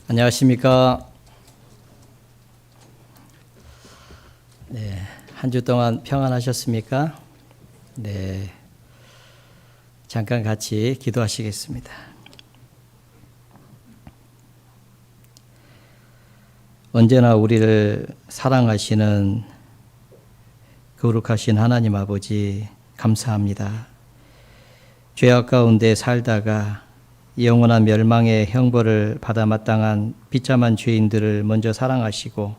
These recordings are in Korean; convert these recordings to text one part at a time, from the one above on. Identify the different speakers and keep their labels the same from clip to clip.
Speaker 1: 안녕하십니까. 네, 한 주 동안 평안하셨습니까? 네, 잠깐 같이 기도하시겠습니다. 언제나 우리를 사랑하시는 거룩하신 하나님 아버지 감사합니다. 죄악 가운데 살다가 영원한 멸망의 형벌을 받아 마땅한 비참한 죄인들을 먼저 사랑하시고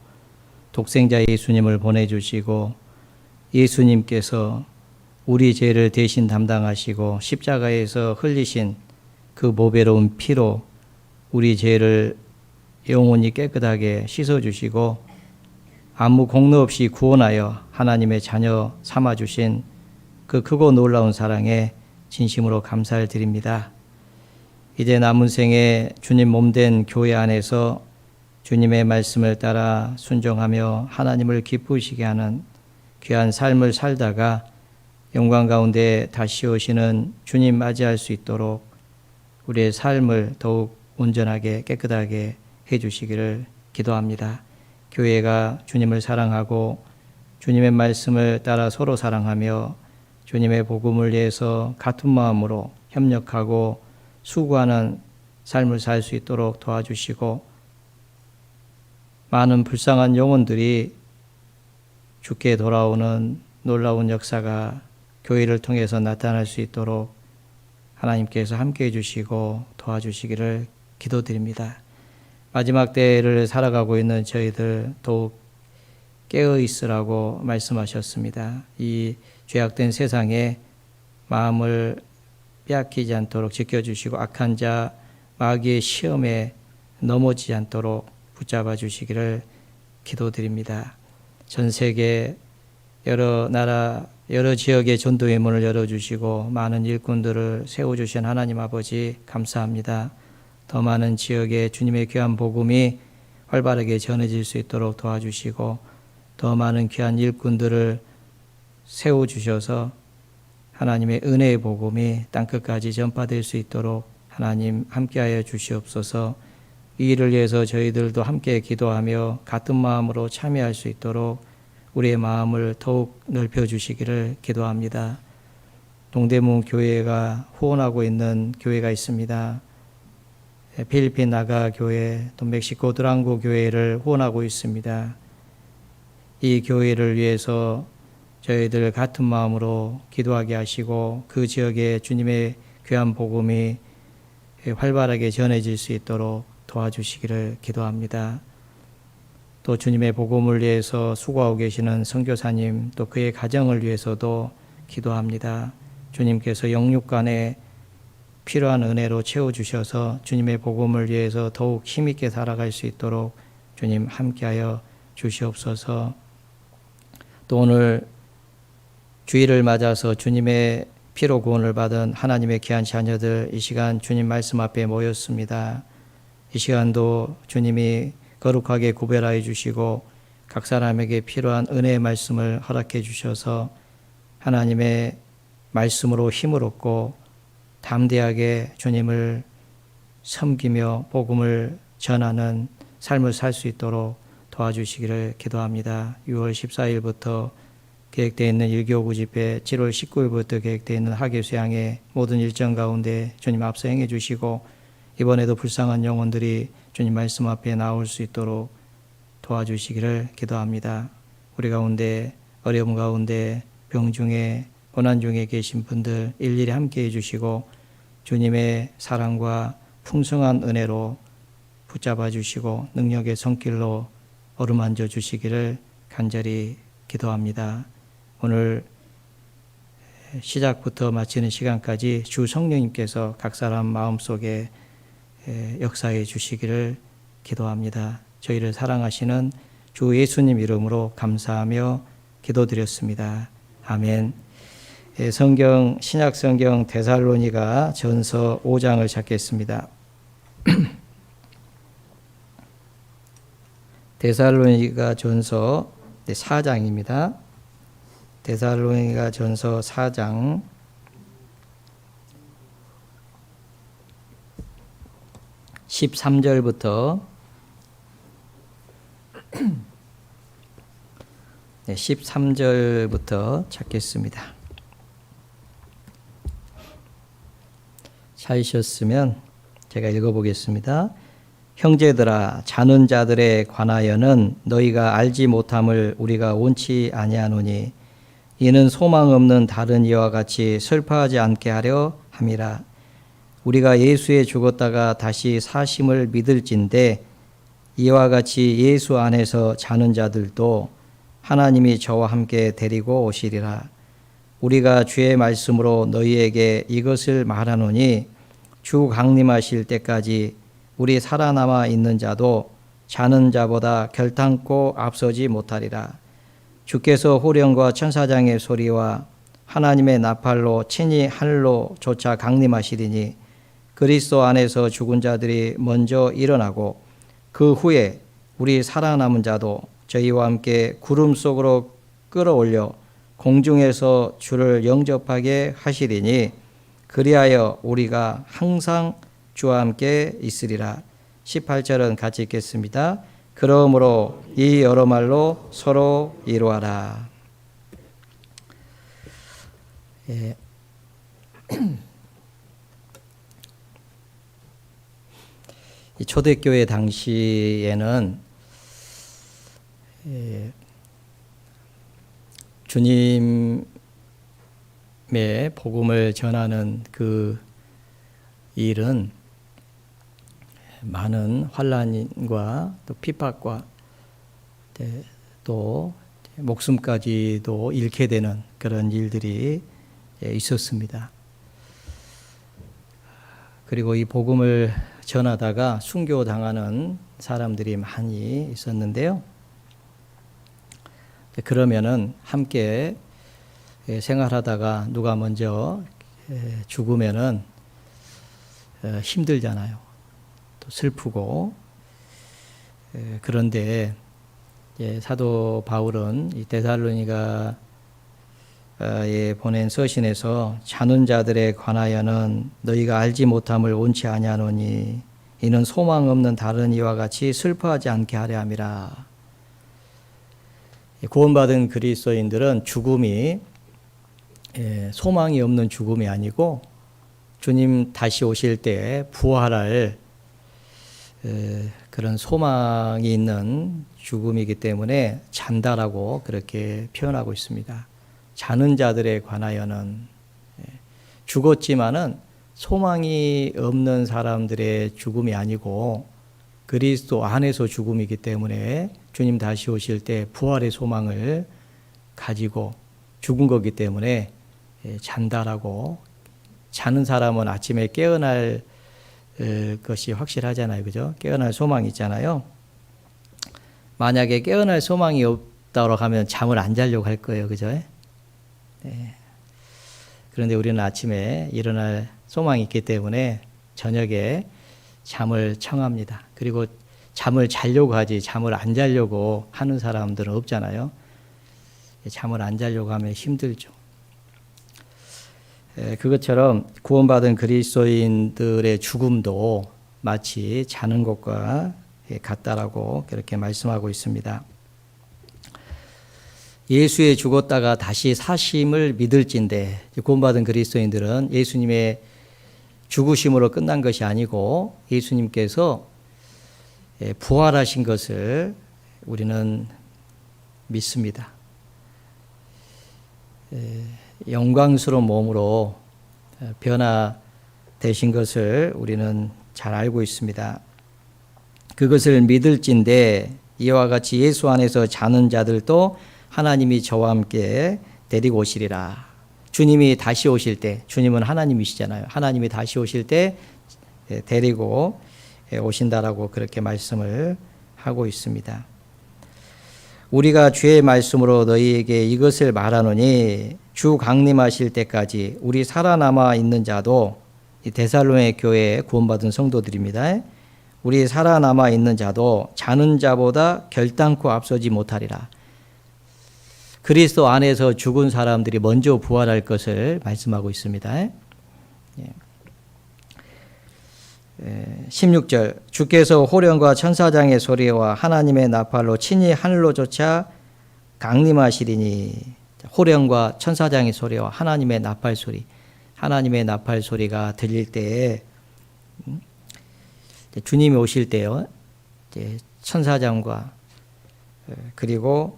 Speaker 1: 독생자 예수님을 보내주시고 예수님께서 우리 죄를 대신 담당하시고 십자가에서 흘리신 그 보배로운 피로 우리 죄를 영원히 깨끗하게 씻어주시고 아무 공로 없이 구원하여 하나님의 자녀 삼아주신 그 크고 놀라운 사랑에 진심으로 감사를 드립니다. 이제 남은 생에 주님 몸된 교회 안에서 주님의 말씀을 따라 순종하며 하나님을 기쁘시게 하는 귀한 삶을 살다가 영광 가운데 다시 오시는 주님 맞이할 수 있도록 우리의 삶을 더욱 온전하게 깨끗하게 해주시기를 기도합니다. 교회가 주님을 사랑하고 주님의 말씀을 따라 서로 사랑하며 주님의 복음을 위해서 같은 마음으로 협력하고 수고하는 삶을 살 수 있도록 도와주시고 많은 불쌍한 영혼들이 주께 돌아오는 놀라운 역사가 교회를 통해서 나타날 수 있도록 하나님께서 함께해 주시고 도와주시기를 기도드립니다. 마지막 때를 살아가고 있는 저희들 더욱 깨어 있으라고 말씀하셨습니다. 이 죄악된 세상에 마음을 빼앗기지 않도록 지켜주시고 악한 자 마귀의 시험에 넘어지지 않도록 붙잡아 주시기를 기도드립니다. 전 세계 여러 나라 여러 지역의 전도의 문을 열어주시고 많은 일꾼들을 세워주신 하나님 아버지 감사합니다. 더 많은 지역에 주님의 귀한 복음이 활발하게 전해질 수 있도록 도와주시고 더 많은 귀한 일꾼들을 세워주셔서 하나님의 은혜의 복음이 땅끝까지 전파될 수 있도록 하나님 함께하여 주시옵소서. 이 일을 위해서 저희들도 함께 기도하며 같은 마음으로 참여할 수 있도록 우리의 마음을 더욱 넓혀주시기를 기도합니다. 동대문 교회가 후원하고 있는 교회가 있습니다. 필리핀 나가 교회, 또 멕시코 드랑고 교회를 후원하고 있습니다. 이 교회를 위해서 저희들 같은 마음으로 기도하게 하시고 그 지역에 주님의 귀한 복음이 활발하게 전해질 수 있도록 도와주시기를 기도합니다. 또 주님의 복음을 위해서 수고하고 계시는 선교사님 또 그의 가정을 위해서도 기도합니다. 주님께서 영육간에 필요한 은혜로 채워주셔서 주님의 복음을 위해서 더욱 힘있게 살아갈 수 있도록 주님 함께하여 주시옵소서. 또 오늘 주일을 맞아서 주님의 피로 구원을 받은 하나님의 귀한 자녀들 이 시간 주님 말씀 앞에 모였습니다. 이 시간도 주님이 거룩하게 구별하여 주시고 각 사람에게 필요한 은혜의 말씀을 허락해 주셔서 하나님의 말씀으로 힘을 얻고 담대하게 주님을 섬기며 복음을 전하는 삶을 살 수 있도록 도와주시기를 기도합니다. 6월 14일부터 계획되어 있는 일교구 집회, 7월 19일부터 계획되어 있는 학예 수양의 모든 일정 가운데 주님 앞서 행해 주시고 이번에도 불쌍한 영혼들이 주님 말씀 앞에 나올 수 있도록 도와주시기를 기도합니다. 우리 가운데 어려움 가운데 병 중에 고난 중에 계신 분들 일일이 함께해 주시고 주님의 사랑과 풍성한 은혜로 붙잡아 주시고 능력의 손길로 어루만져 주시기를 간절히 기도합니다. 오늘 시작부터 마치는 시간까지 주 성령님께서 각 사람 마음속에 역사해 주시기를 기도합니다. 저희를 사랑하시는 주 예수님 이름으로 감사하며 기도드렸습니다. 아멘. 성경 신약 성경 데살로니가 전서 5장을 찾겠습니다. 데살로니가 전서 4장입니다. 데살로니가 전서 4장 13절부터 13절부터 찾겠습니다. 찾으셨으면 제가 읽어보겠습니다. 형제들아, 자는 자들에 관하여는 너희가 알지 못함을 우리가 원치 아니하노니 이는 소망 없는 다른 이와 같이 슬퍼하지 않게 하려 함이라. 우리가 예수에 죽었다가 다시 사심을 믿을진대 이와 같이 예수 안에서 자는 자들도 하나님이 저와 함께 데리고 오시리라. 우리가 주의 말씀으로 너희에게 이것을 말하노니 주 강림하실 때까지 우리 살아남아 있는 자도 자는 자보다 결탄코 앞서지 못하리라. 주께서 호령과 천사장의 소리와 하나님의 나팔로 친히 하늘로 조차 강림하시리니 그리스도 안에서 죽은 자들이 먼저 일어나고 그 후에 우리 살아남은 자도 저희와 함께 구름 속으로 끌어올려 공중에서 주를 영접하게 하시리니 그리하여 우리가 항상 주와 함께 있으리라. 18절은 같이 읽겠습니다. 그러므로 이 여러 말로 서로 이루하라. 예. 이 초대교회 당시에는 주님의 복음을 전하는 그 일은 많은 환난과 또 핍박과 또 목숨까지도 잃게 되는 그런 일들이 있었습니다. 그리고 이 복음을 전하다가 순교당하는 사람들이 많이 있었는데요. 그러면은 함께 생활하다가 누가 먼저 죽으면은 힘들잖아요. 또 슬프고. 그런데 사도 바울은 이 데살로니가에 보낸 서신에서 자는 자들에 관하여는 너희가 알지 못함을 원치 아니하노니 이는 소망 없는 다른 이와 같이 슬퍼하지 않게 하려 함이라. 구원받은 그리스도인들은 죽음이 소망이 없는 죽음이 아니고 주님 다시 오실 때 부활할 그런 소망이 있는 죽음이기 때문에 잔다라고 그렇게 표현하고 있습니다. 자는 자들에 관하여는 죽었지만은 소망이 없는 사람들의 죽음이 아니고 그리스도 안에서 죽음이기 때문에 주님 다시 오실 때 부활의 소망을 가지고 죽은 거기 때문에 잔다라고. 자는 사람은 아침에 깨어날 것이 확실하잖아요. 그죠? 깨어날 소망이 있잖아요. 만약에 깨어날 소망이 없다고 하면 잠을 안 자려고 할 거예요. 그죠? 네. 그런데 우리는 아침에 일어날 소망이 있기 때문에 저녁에 잠을 청합니다. 그리고 잠을 자려고 하지 잠을 안 자려고 하는 사람들은 없잖아요. 잠을 안 자려고 하면 힘들죠. 그것처럼 구원받은 그리스도인들의 죽음도 마치 자는 것과 같다라고 그렇게 말씀하고 있습니다. 예수에 죽었다가 다시 사심을 믿을진대. 구원받은 그리스도인들은 예수님의 죽으심으로 끝난 것이 아니고 예수님께서 부활하신 것을 우리는 믿습니다. 영광스러운 몸으로 변화되신 것을 우리는 잘 알고 있습니다. 그것을 믿을진대 이와 같이 예수 안에서 자는 자들도 하나님이 저와 함께 데리고 오시리라. 주님이 다시 오실 때, 주님은 하나님이시잖아요. 하나님이 다시 오실 때 데리고 오신다라고 그렇게 말씀을 하고 있습니다. 우리가 주의 말씀으로 너희에게 이것을 말하노니 주 강림하실 때까지 우리 살아남아 있는 자도, 이 데살로니가 교회에 구원받은 성도들입니다. 우리 살아남아 있는 자도 자는 자보다 결단코 앞서지 못하리라. 그리스도 안에서 죽은 사람들이 먼저 부활할 것을 말씀하고 있습니다. 16절 주께서 호령과 천사장의 소리와 하나님의 나팔로 친히 하늘로 조차 강림하시리니 호령과 천사장의 소리와 하나님의 나팔 소리, 하나님의 나팔 소리가 들릴 때에 주님이 오실 때요, 천사장과 그리고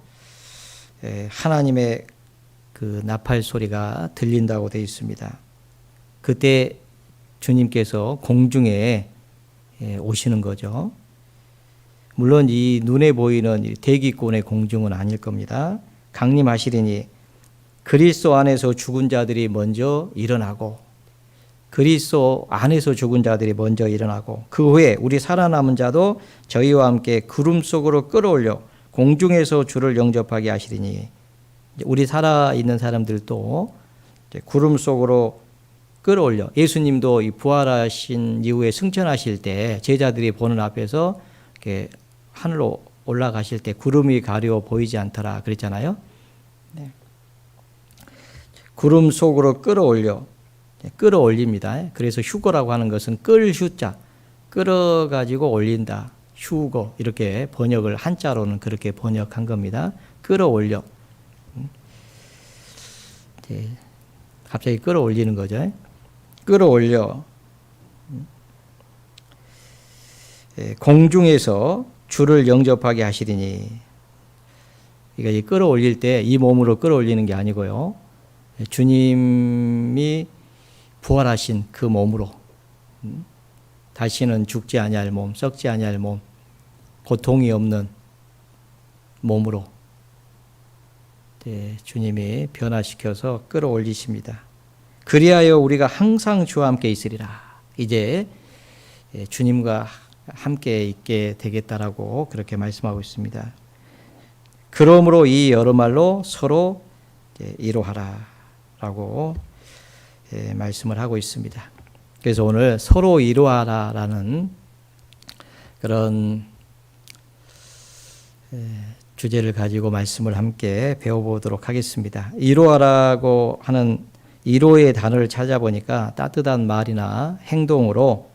Speaker 1: 하나님의 그 나팔 소리가 들린다고 되어 있습니다. 그때 주님께서 공중에 오시는 거죠. 물론 이 눈에 보이는 대기권의 공중은 아닐 겁니다. 강림하시리니 그리스도 안에서 죽은 자들이 먼저 일어나고, 그리스도 안에서 죽은 자들이 먼저 일어나고, 그 후에 우리 살아남은 자도 저희와 함께 구름 속으로 끌어올려 공중에서 주를 영접하게 하시리니, 우리 살아있는 사람들도 구름 속으로 끌어올려, 예수님도 이 부활하신 이후에 승천하실 때 제자들이 보는 앞에서 이렇게 하늘로 올라가실 때 구름이 가려 보이지 않더라 그랬잖아요. 네. 구름 속으로 끌어올립니다. 그래서 휴거라고 하는 것은 끌 휴자, 끌어가지고 올린다, 휴거, 이렇게 번역을 한자로는 그렇게 번역한 겁니다. 끌어올려. 갑자기 끌어올리는 거죠. 끌어올려 공중에서 주를 영접하게 하시리니, 그러니까 이 끌어올릴 때 이 몸으로 끌어올리는 게 아니고요, 주님이 부활하신 그 몸으로, 다시는 죽지 아니할 몸, 썩지 아니할 몸, 고통이 없는 몸으로 주님이 변화시켜서 끌어올리십니다. 그리하여 우리가 항상 주와 함께 있으리라. 이제 주님과 함께 있게 되겠다라고 그렇게 말씀하고 있습니다. 그러므로 이 여러 말로 서로 이로하라라고 말씀을 하고 있습니다. 그래서 오늘 서로 이로하라라는 그런 주제를 가지고 말씀을 함께 배워보도록 하겠습니다. 이로하라고 하는 이로의 단어를 찾아보니까 따뜻한 말이나 행동으로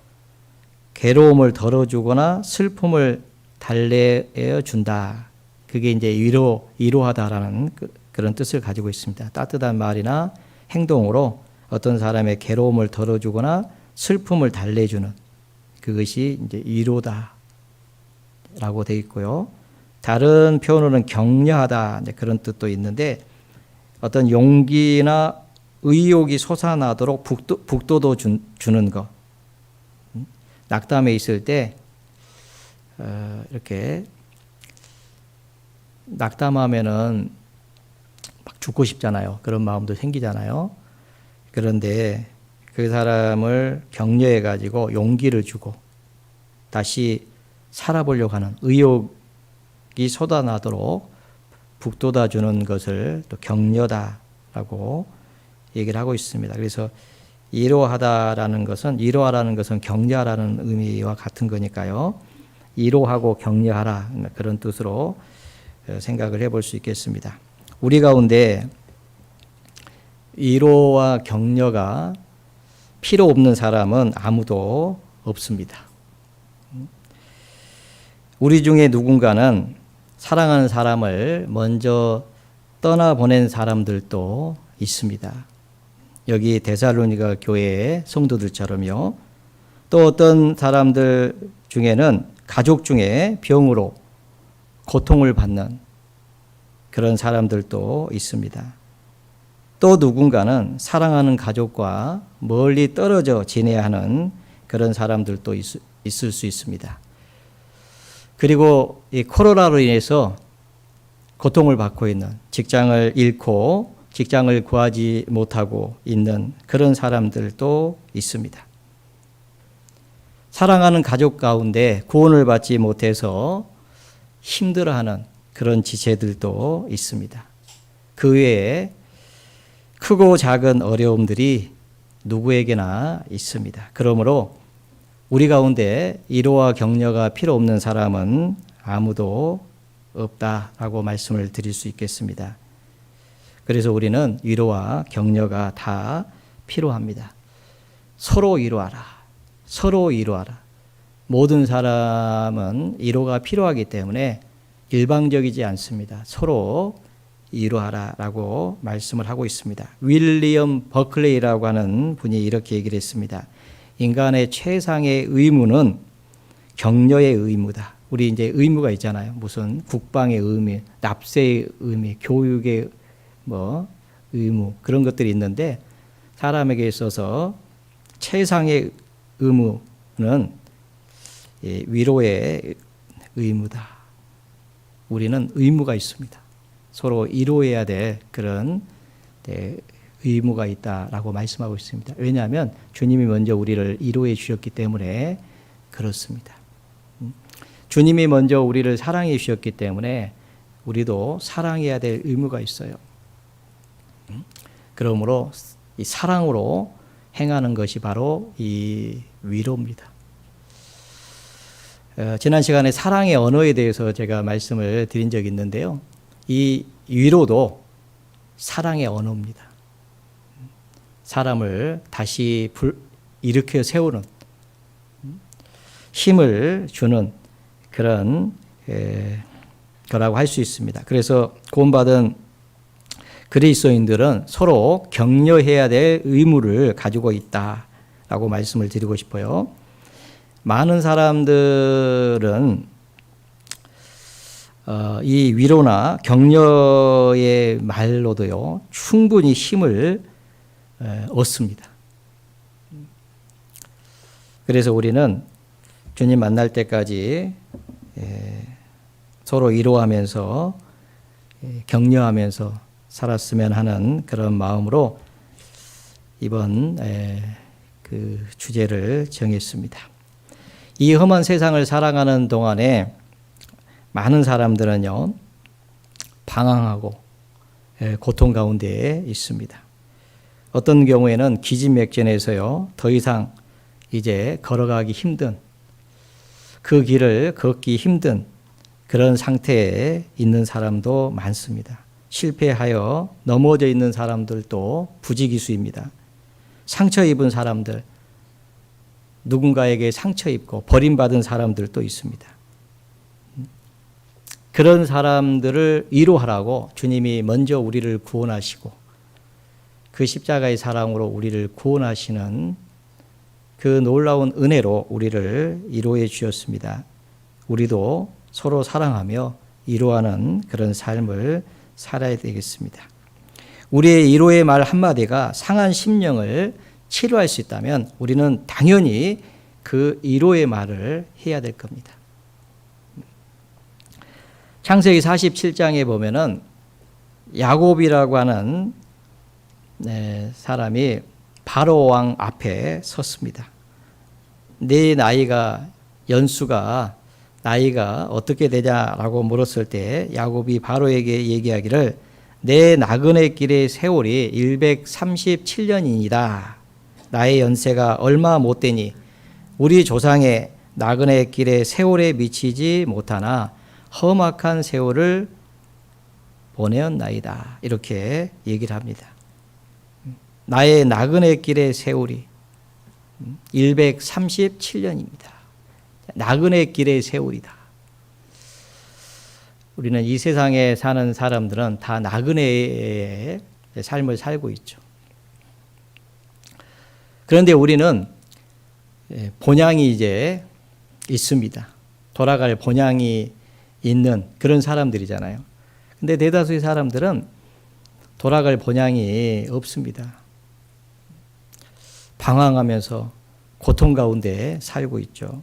Speaker 1: 괴로움을 덜어주거나 슬픔을 달래어 준다. 그게 이제 이로하다라는 그런 뜻을 가지고 있습니다. 따뜻한 말이나 행동으로 어떤 사람의 괴로움을 덜어주거나 슬픔을 달래주는 그것이 이제 이로다라고 되어 있고요. 다른 표현으로는 격려하다 그런 뜻도 있는데, 어떤 용기나 의욕이 솟아나도록 북돋워 주는 것. 낙담에 있을 때 이렇게 낙담하면은 막 죽고 싶잖아요. 그런 마음도 생기잖아요. 그런데 그 사람을 격려해 가지고 용기를 주고 다시 살아보려고 하는 의욕이 쏟아나도록 북돋아 주는 것을 또 격려다라고 얘기를 하고 있습니다. 그래서 이로하라는 것은 격려하라는 의미와 같은 거니까요. 이로하고 격려하라, 그런 뜻으로 생각을 해볼 수 있겠습니다. 우리 가운데 위로와 격려가 필요 없는 사람은 아무도 없습니다. 우리 중에 누군가는 사랑하는 사람을 먼저 떠나보낸 사람들도 있습니다. 여기 데살로니가 교회의 성도들처럼요. 또 어떤 사람들 중에는 가족 중에 병으로 고통을 받는 그런 사람들도 있습니다. 또 누군가는 사랑하는 가족과 멀리 떨어져 지내야 하는 그런 사람들도 있을 수 있습니다. 그리고 이 코로나로 인해서 고통을 받고 있는, 직장을 잃고 직장을 구하지 못하고 있는 그런 사람들도 있습니다. 사랑하는 가족 가운데 구원을 받지 못해서 힘들어하는 그런 지체들도 있습니다. 그 외에 크고 작은 어려움들이 누구에게나 있습니다. 그러므로 우리 가운데 위로와 격려가 필요 없는 사람은 아무도 없다라고 말씀을 드릴 수 있겠습니다. 그래서 우리는 위로와 격려가 다 필요합니다. 서로 위로하라. 서로 위로하라. 모든 사람은 위로가 필요하기 때문에 일방적이지 않습니다. 서로 이루하라라고 말씀을 하고 있습니다. 윌리엄 버클레이라고 하는 분이 이렇게 얘기를 했습니다. 인간의 최상의 의무는 격려의 의무다. 우리 이제 의무가 있잖아요. 무슨 국방의 의무, 납세의 의무, 교육의 의무 그런 것들이 있는데 사람에게 있어서 최상의 의무는 위로의 의무다. 우리는 의무가 있습니다. 서로 이루어야 될 그런 의무가 있다라고 말씀하고 있습니다. 왜냐하면 주님이 먼저 우리를 이루어 주셨기 때문에 그렇습니다. 주님이 먼저 우리를 사랑해 주셨기 때문에 우리도 사랑해야 될 의무가 있어요. 그러므로 이 사랑으로 행하는 것이 바로 이 위로입니다. 지난 시간에 사랑의 언어에 대해서 제가 말씀을 드린 적이 있는데요. 이 위로도 사랑의 언어입니다. 사람을 다시 일으켜 세우는 힘을 주는 그런 거라고 할 수 있습니다. 그래서 구원받은 그리스도인들은 서로 격려해야 될 의무를 가지고 있다라고 말씀을 드리고 싶어요. 많은 사람들은 이 위로나 격려의 말로도요 충분히 힘을 얻습니다. 그래서 우리는 주님 만날 때까지 서로 위로하면서 격려하면서 살았으면 하는 그런 마음으로 이번 그 주제를 정했습니다. 이 험한 세상을 살아가는 동안에 많은 사람들은요 방황하고 고통 가운데 있습니다. 어떤 경우에는 기진맥진해서요 더 이상 이제 걸어가기 힘든 그 길을 걷기 힘든 그런 상태에 있는 사람도 많습니다. 실패하여 넘어져 있는 사람들도 부지기수입니다. 상처 입은 사람들, 누군가에게 상처 입고 버림받은 사람들도 있습니다. 그런 사람들을 위로하라고 주님이 먼저 우리를 구원하시고 그 십자가의 사랑으로 우리를 구원하시는 그 놀라운 은혜로 우리를 위로해 주셨습니다. 우리도 서로 사랑하며 위로하는 그런 삶을 살아야 되겠습니다. 우리의 위로의 말 한마디가 상한 심령을 치료할 수 있다면 우리는 당연히 그 위로의 말을 해야 될 겁니다. 창세기 47장에 보면은 야곱이라고 하는 사람이 바로 왕 앞에 섰습니다. 내 나이가 연수가 나이가 어떻게 되냐라고 물었을 때 야곱이 바로에게 얘기하기를 내 나그네 길의 세월이 137년이니라. 나의 연세가 얼마 못 되니 우리 조상의 나그네 길의 세월에 미치지 못하나 험악한 세월을 보내었나이다. 이렇게 얘기를 합니다. 나의 나그네 길의 세월이 137년입니다. 나그네 길의 세월이다. 우리는 이 세상에 사는 사람들은 다 나그네의 삶을 살고 있죠. 그런데 우리는 본향이 이제 있습니다. 돌아갈 본향이 있는 그런 사람들이잖아요. 근데 대다수의 사람들은 돌아갈 본향이 없습니다. 방황하면서 고통 가운데 살고 있죠.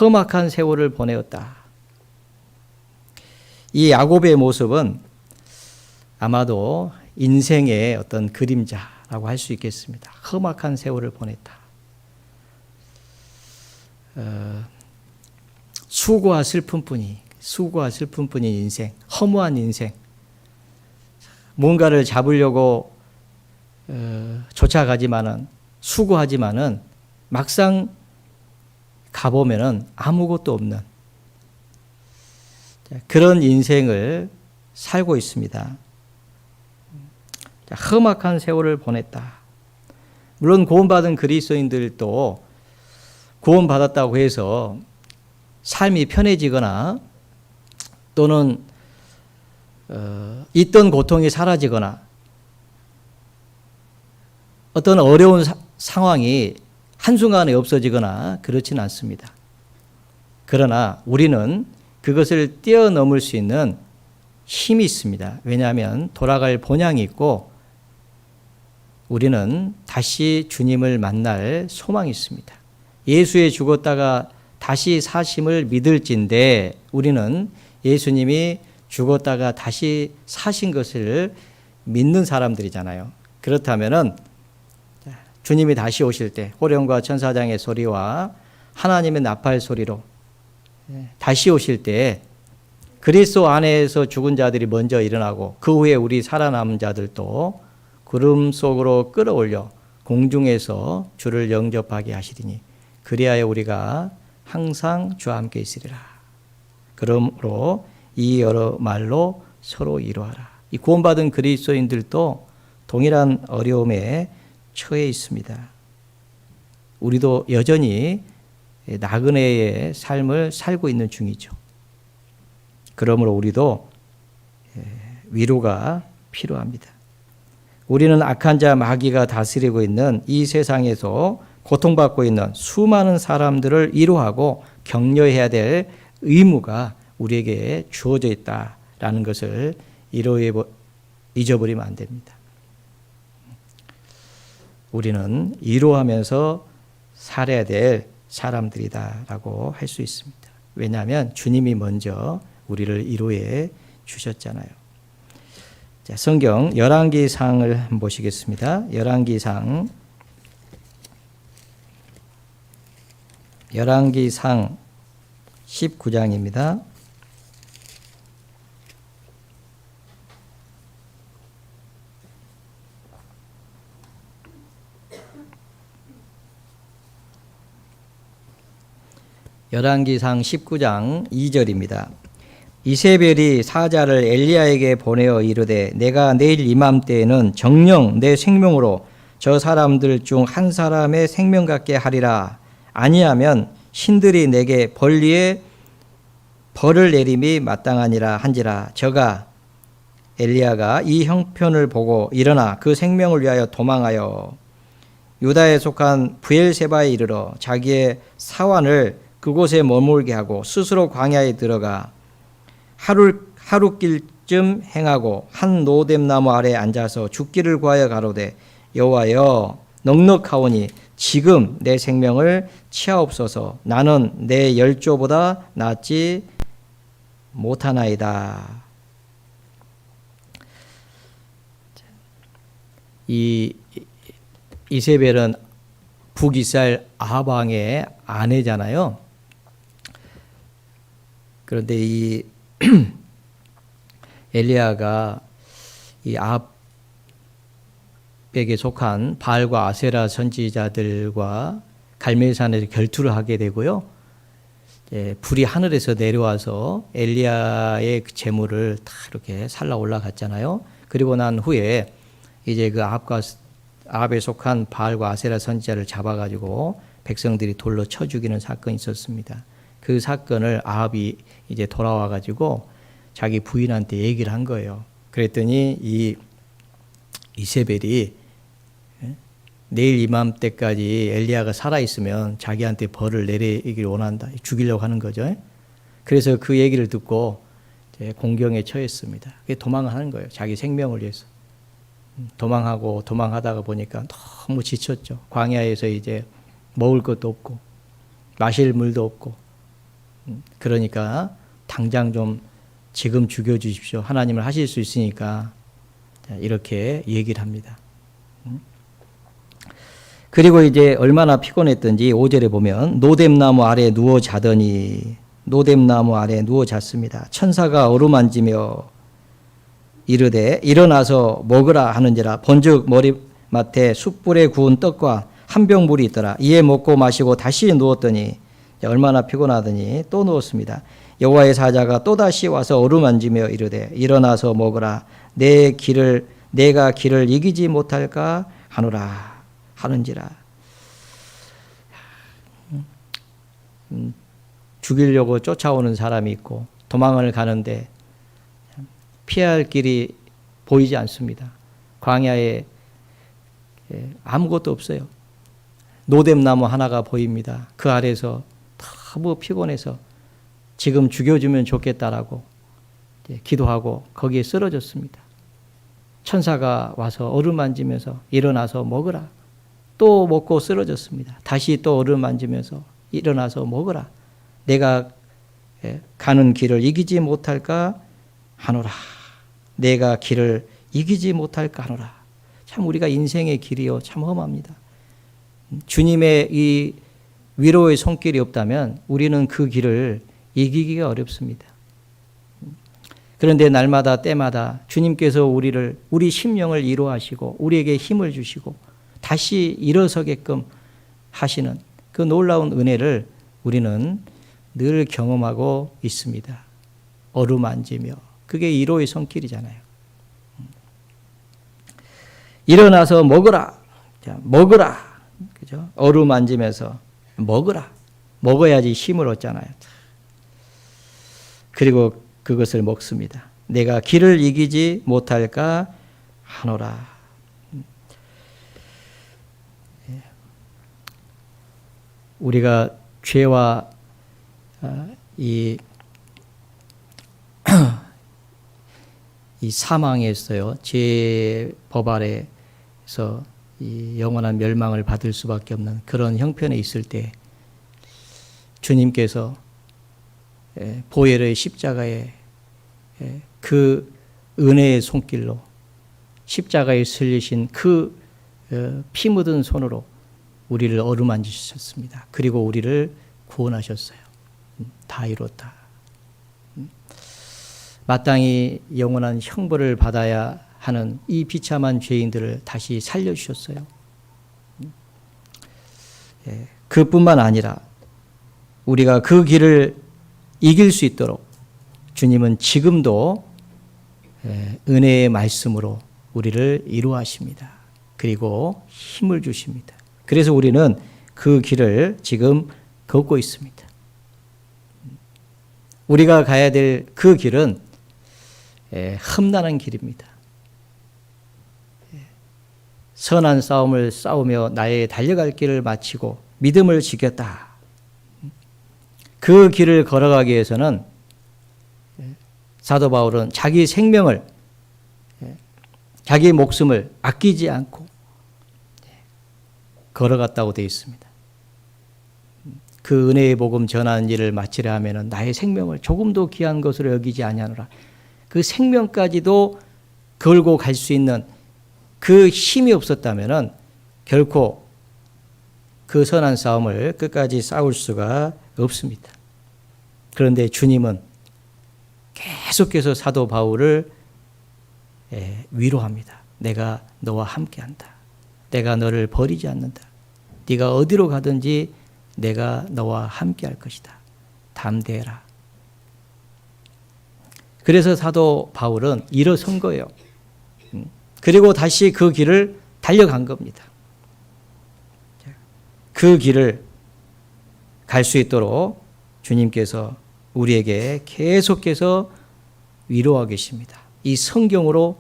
Speaker 1: 험악한 세월을 보내었다. 이 야곱의 모습은 아마도 인생의 어떤 그림자라고 할 수 있겠습니다. 험악한 세월을 보냈다. 수고와 슬픔뿐인 인생, 허무한 인생. 뭔가를 잡으려고 쫓아가지만은 수고하지만은 막상 가보면은 아무것도 없는 그런 인생을 살고 있습니다. 험악한 세월을 보냈다. 물론 구원받은 그리스도인들도 구원받았다고 해서 삶이 편해지거나 또는 있던 고통이 사라지거나 어떤 어려운 상황이 한순간에 없어지거나 그렇지는 않습니다. 그러나 우리는 그것을 뛰어넘을 수 있는 힘이 있습니다. 왜냐하면 돌아갈 본향이 있고 우리는 다시 주님을 만날 소망이 있습니다. 예수의 죽었다가 다시 사심을 믿을진데 우리는 예수님이 죽었다가 다시 사신 것을 믿는 사람들이잖아요. 그렇다면은 주님이 다시 오실 때 호령과 천사장의 소리와 하나님의 나팔 소리로 다시 오실 때 그리스도 안에서 죽은 자들이 먼저 일어나고 그 후에 우리 살아남은 자들도 구름 속으로 끌어올려 공중에서 주를 영접하게 하시리니 그리하여 우리가 항상 주와 함께 있으리라. 그러므로 이 여러 말로 서로 이루어라. 이 구원받은 그리스도인들도 동일한 어려움에 처해 있습니다. 우리도 여전히 나그네의 삶을 살고 있는 중이죠. 그러므로 우리도 위로가 필요합니다. 우리는 악한 자 마귀가 다스리고 있는 이 세상에서 고통받고 있는 수많은 사람들을 위로하고 격려해야 될 의무가 우리에게 주어져 있다라는 것을 잊어버리면 안 됩니다. 우리는 위로하면서 살아야 될 사람들이다라고 할 수 있습니다. 왜냐하면 주님이 먼저 우리를 위로해 주셨잖아요. 자, 성경 열왕기상을 한번 보시겠습니다. 열왕기상 19장입니다. 열왕기상 19장 2절입니다. 이세벨이 사자를 엘리야에게 보내어 이르되 내가 내일 이맘때에는 정녕 내 생명으로 저 사람들 중 한 사람의 생명 같게 하리라. 아니하면 신들이 내게 벌리에 벌을 내림이 마땅하니라 한지라. 저가 엘리야가 이 형편을 보고 일어나 그 생명을 위하여 도망하여 유다에 속한 브엘세바에 이르러 자기의 사환을 그곳에 머물게 하고 스스로 광야에 들어가 하룻길쯤 행하고 한 노뎀나무 아래 앉아서 죽기를 구하여 가로되 여호와여 넉넉하오니 지금 내 생명을 치하옵소서. 나는 내 열조보다 낫지 못하나이다. 이 이세벨은 북이스라엘 아합 왕의 아내잖아요. 그런데 이 엘리야가 이 아합에게 속한 바알과 아세라 선지자들과 갈멜산에서 결투를 하게 되고요. 불이 하늘에서 내려와서 엘리야의 그 재물을 다 이렇게 살라 올라갔잖아요. 그리고 난 후에 이제 그 아합에 속한 바알과 아세라 선지자를 잡아가지고 백성들이 돌로 쳐 죽이는 사건이 있었습니다. 그 사건을 아합이 이제 돌아와가지고 자기 부인한테 얘기를 한 거예요. 그랬더니 이 이세벨이 내일 이맘때까지 엘리야가 살아있으면 자기한테 벌을 내리기를 원한다. 죽이려고 하는 거죠. 그래서 그 얘기를 듣고 공경에 처했습니다. 도망을 하는 거예요. 자기 생명을 위해서. 도망하다가 보니까 너무 지쳤죠. 광야에서 이제 먹을 것도 없고 마실 물도 없고 그러니까 당장 좀 지금 죽여주십시오. 하나님을 하실 수 있으니까 이렇게 얘기를 합니다. 그리고 이제 얼마나 피곤했던지 5절에 보면 노뎀나무 아래 누워 자더니 노뎀나무 아래 누워 잤습니다. 천사가 어루만지며 이르되 일어나서 먹으라 하는지라. 본즉 머리맡에 숯불에 구운 떡과 한 병 물이 있더라. 이에 먹고 마시고 다시 누웠더니 얼마나 피곤하더니 또 누웠습니다. 여호와의 사자가 또다시 와서 어루만지며 이르되 일어나서 먹으라. 내가 길을 이기지 못할까 하노라 하는지라. 죽이려고 쫓아오는 사람이 있고 도망을 가는데 피할 길이 보이지 않습니다. 광야에 아무것도 없어요. 노뎀나무 하나가 보입니다. 그 아래서 너무 피곤해서 지금 죽여주면 좋겠다라고 기도하고 거기에 쓰러졌습니다. 천사가 와서 어루만지면서 일어나서 먹으라. 또 먹고 쓰러졌습니다. 다시 또 어루만지면서 일어나서 먹으라. 내가 가는 길을 이기지 못할까 하노라. 내가 길을 이기지 못할까 하노라. 참 우리가 인생의 길이요 참 험합니다. 주님의 이 위로의 손길이 없다면 우리는 그 길을 이기기가 어렵습니다. 그런데 날마다 때마다 주님께서 우리 심령을 위로하시고 우리에게 힘을 주시고 다시 일어서게끔 하시는 그 놀라운 은혜를 우리는 늘 경험하고 있습니다. 어루만지며 그게 위로의 손길이잖아요. 일어나서 먹으라. 먹으라. 그죠? 어루만지면서 먹으라. 먹어야지 힘을 얻잖아요. 그리고 그것을 먹습니다. 내가 길을 이기지 못할까 하노라. 우리가 죄와 이 사망에서요, 죄 법 아래에서 이 영원한 멸망을 받을 수밖에 없는 그런 형편에 있을 때 주님께서 보혈의 십자가에 그 은혜의 손길로 십자가에 슬리신 그 피 묻은 손으로 우리를 어루만지셨습니다. 그리고 우리를 구원하셨어요. 다 이뤘다. 마땅히 영원한 형벌을 받아야 하는 이 비참한 죄인들을 다시 살려주셨어요. 그뿐만 아니라 우리가 그 길을 이길 수 있도록 주님은 지금도 은혜의 말씀으로 우리를 이루하십니다. 그리고 힘을 주십니다. 그래서 우리는 그 길을 지금 걷고 있습니다. 우리가 가야 될 그 길은 험난한 길입니다. 선한 싸움을 싸우며 나의 달려갈 길을 마치고 믿음을 지켰다. 그 길을 걸어가기 위해서는 사도 바울은 자기 생명을, 자기 목숨을 아끼지 않고 걸어갔다고 되어 있습니다. 그 은혜의 복음 전하는 일을 마치려 하면은 나의 생명을 조금도 귀한 것으로 여기지 아니하노라. 그 생명까지도 걸고 갈 수 있는 그 힘이 없었다면은 결코 그 선한 싸움을 끝까지 싸울 수가 없습니다. 그런데 주님은 계속해서 사도 바울을 위로합니다. 내가 너와 함께한다. 내가 너를 버리지 않는다. 네가 어디로 가든지 내가 너와 함께할 것이다. 담대해라. 그래서 사도 바울은 일어선 거예요. 그리고 다시 그 길을 달려간 겁니다. 그 길을 갈 수 있도록 주님께서 우리에게 계속해서 위로하고 계십니다. 이 성경으로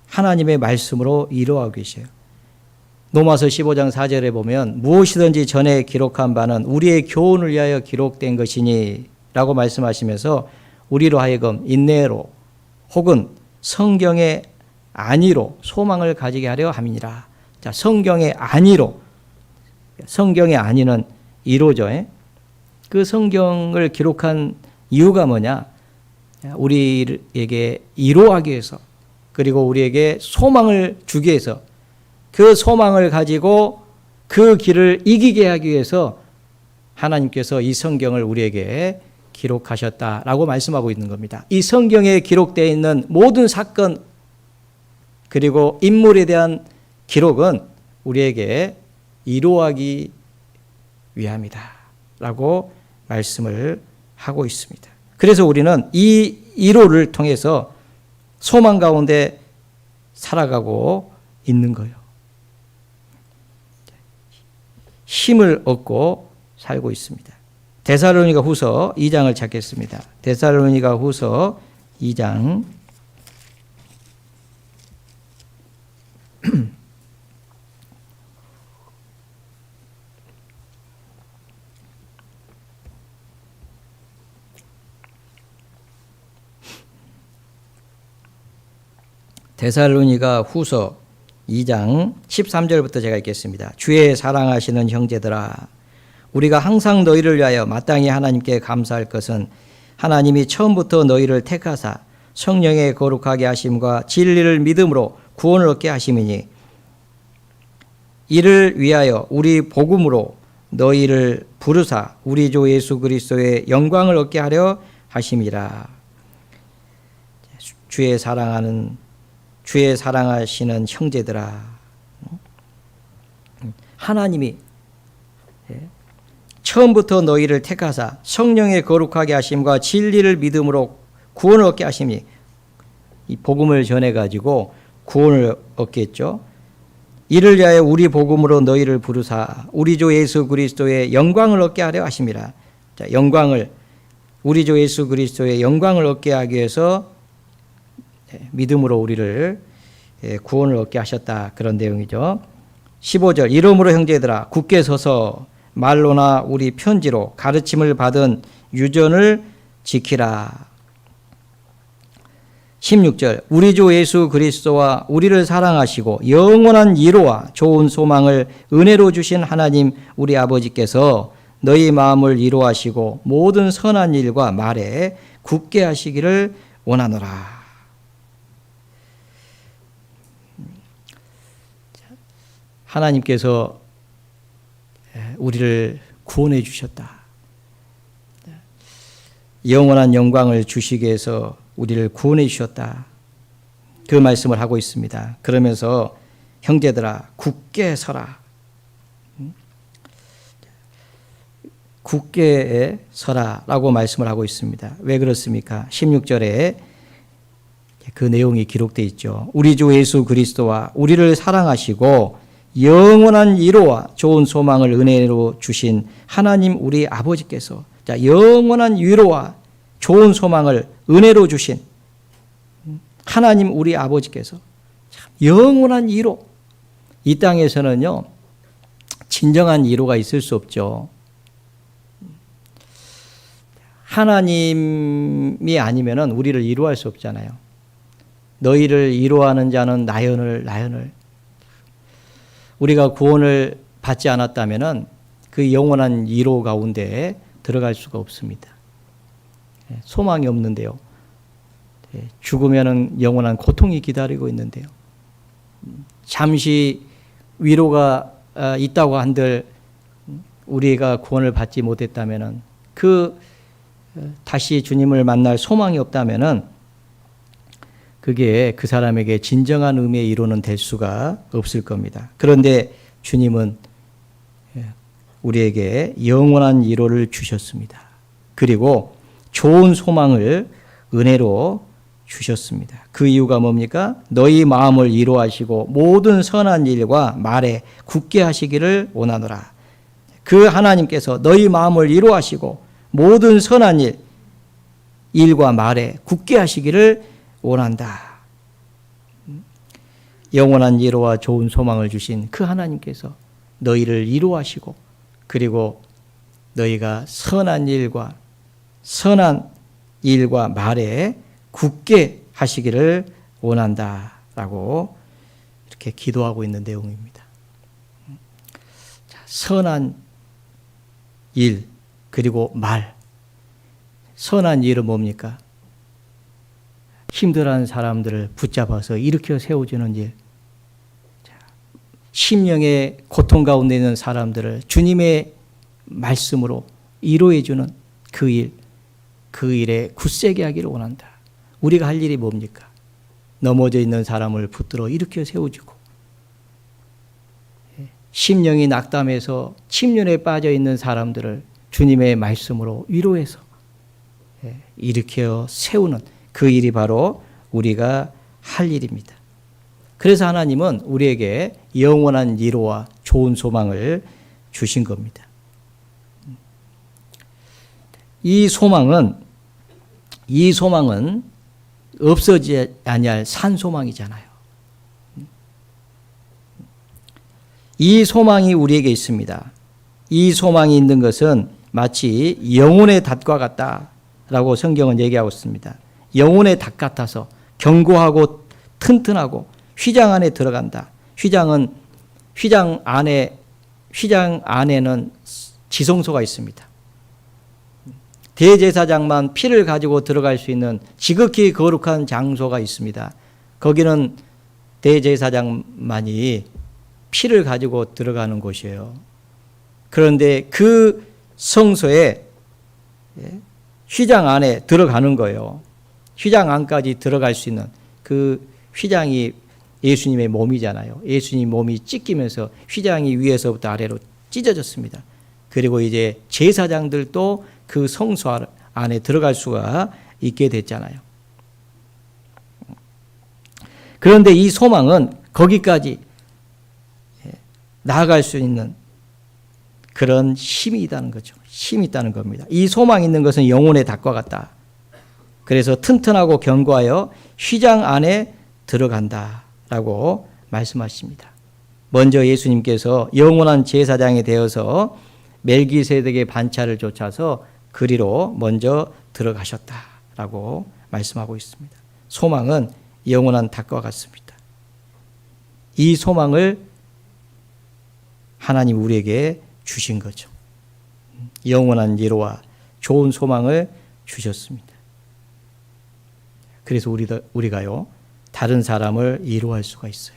Speaker 1: 하나님의 말씀으로 위로하고 계셔요. 로마서 15장 4절에 보면 무엇이든지 전에 기록한 바는 우리의 교훈을 위하여 기록된 것이니 라고 말씀하시면서 우리로 하여금 인내로 혹은 성경의 안위로 소망을 가지게 하려 함이니라. 자, 성경의 안위로, 성경의 안위는 이로죠. 그 성경을 기록한 이유가 뭐냐? 우리에게 이로하기 위해서, 그리고 우리에게 소망을 주기 위해서, 그 소망을 가지고 그 길을 이기게 하기 위해서 하나님께서 이 성경을 우리에게 기록하셨다라고 말씀하고 있는 겁니다. 이 성경에 기록되어 있는 모든 사건 그리고 인물에 대한 기록은 우리에게 이로하기 위함이다 라고 말씀을 하고 있습니다. 그래서 우리는 이 이로를 통해서 소망 가운데 살아가고 있는 거예요. 힘을 얻고 살고 있습니다. 데살로니가 후서 2장을 찾겠습니다. 데살로니가 후서 2장 데살로니가 후서 2장 13절부터 제가 읽겠습니다. 주의 사랑하시는 형제들아, 우리가 항상 너희를 위하여 마땅히 하나님께 감사할 것은 하나님이 처음부터 너희를 택하사 성령의 거룩하게 하심과 진리를 믿음으로 구원을 얻게 하심이니, 이를 위하여 우리 복음으로 너희를 부르사 우리 주 예수 그리스도의 영광을 얻게 하려 하심이라. 주의 사랑하시는 형제들아, 하나님이 처음부터 너희를 택하사 성령의 거룩하게 하심과 진리를 믿음으로 구원을 얻게 하심이, 이 복음을 전해 가지고 구원을 얻겠죠. 이를 위하여 우리 복음으로 너희를 부르사 우리 주 예수 그리스도의 영광을 얻게 하려 하심이라. 자, 영광을, 우리 주 예수 그리스도의 영광을 얻게 하기 위해서 믿음으로 우리를 구원을 얻게 하셨다, 그런 내용이죠. 15절, 이러므로 형제들아 굳게 서서 말로나 우리 편지로 가르침을 받은 유전을 지키라. 16절, 우리 주 예수 그리스도와 우리를 사랑하시고 영원한 위로와 좋은 소망을 은혜로 주신 하나님 우리 아버지께서 너희 마음을 위로하시고 모든 선한 일과 말에 굳게 하시기를 원하노라. 하나님께서 우리를 구원해 주셨다. 영원한 영광을 주시기 위해서 우리를 구원해 주셨다, 그 말씀을 하고 있습니다. 그러면서 형제들아 굳게 서라. 굳게 서라라고 말씀을 하고 있습니다. 왜 그렇습니까? 16절에 그 내용이 기록되어 있죠. 우리 주 예수 그리스도와 우리를 사랑하시고 영원한 위로와 좋은 소망을 은혜로 주신 하나님 우리 아버지께서, 자, 영원한 위로와 좋은 소망을 은혜로 주신 하나님 우리 아버지께서, 영원한 위로, 이 땅에서는요 진정한 위로가 있을 수 없죠. 하나님이 아니면은 우리를 위로할 수 없잖아요. 너희를 위로하는 자는 나연을. 우리가 구원을 받지 않았다면은 그 영원한 위로 가운데 들어갈 수가 없습니다. 소망이 없는데요. 죽으면은 영원한 고통이 기다리고 있는데요. 잠시 위로가 있다고 한들 우리가 구원을 받지 못했다면은, 다시 주님을 만날 소망이 없다면은 그게 그 사람에게 진정한 의미의 위로는 될 수가 없을 겁니다. 그런데 주님은 우리에게 영원한 위로를 주셨습니다. 그리고 좋은 소망을 은혜로 주셨습니다. 그 이유가 뭡니까? 너희 마음을 위로하시고 모든 선한 일과 말에 굳게 하시기를 원하노라. 그 하나님께서 너희 마음을 위로하시고 모든 선한 일과 말에 굳게 하시기를 원한다. 영원한 위로와 좋은 소망을 주신 그 하나님께서 너희를 위로하시고, 그리고 너희가 선한 일과 말에 굳게 하시기를 원한다라고 이렇게 기도하고 있는 내용입니다. 자, 선한 일, 그리고 말. 선한 일은 뭡니까? 힘들어하는 사람들을 붙잡아서 일으켜 세워주는 일, 심령의 고통 가운데 있는 사람들을 주님의 말씀으로 위로해주는 그 일, 그 일에 굳세게 하기를 원한다. 우리가 할 일이 뭡니까? 넘어져 있는 사람을 붙들어 일으켜 세워주고, 심령이 낙담해서 침륜에 빠져 있는 사람들을 주님의 말씀으로 위로해서 일으켜 세우는 그 일이 바로 우리가 할 일입니다. 그래서 하나님은 우리에게 영원한 위로와 좋은 소망을 주신 겁니다. 이 소망은 없어지지 아니할 산 소망이잖아요. 이 소망이 우리에게 있습니다. 이 소망이 있는 것은 마치 영혼의 닷과 같다라고 성경은 얘기하고 있습니다. 영혼의 닷 같아서 견고하고 튼튼하고 휘장 안에 들어간다. 휘장 안에는 지성소가 있습니다. 대제사장만 피를 가지고 들어갈 수 있는 지극히 거룩한 장소가 있습니다. 거기는 대제사장만이 피를 가지고 들어가는 곳이에요. 그런데 그 성소에 휘장 안에 들어가는 거예요. 휘장 안까지 들어갈 수 있는 그 휘장이 예수님의 몸이잖아요. 예수님 몸이 찢기면서 휘장이 위에서부터 아래로 찢어졌습니다. 그리고 이제 제사장들도 그 성소 안에 들어갈 수가 있게 됐잖아요. 그런데 이 소망은 거기까지 나아갈 수 있는 그런 힘이 있다는 거죠. 힘이 있다는 겁니다. 이 소망이 있는 것은 영혼의 닭과 같다. 그래서 튼튼하고 견고하여 휘장 안에 들어간다라고 말씀하십니다. 먼저 예수님께서 영원한 제사장이 되어서 멜기세덱의 반차를 쫓아서 그리로 먼저 들어가셨다라고 말씀하고 있습니다. 소망은 영원한 닭과 같습니다. 이 소망을 하나님 우리에게 주신 거죠. 영원한 위로와 좋은 소망을 주셨습니다. 그래서 우리가요, 다른 사람을 위로할 수가 있어요.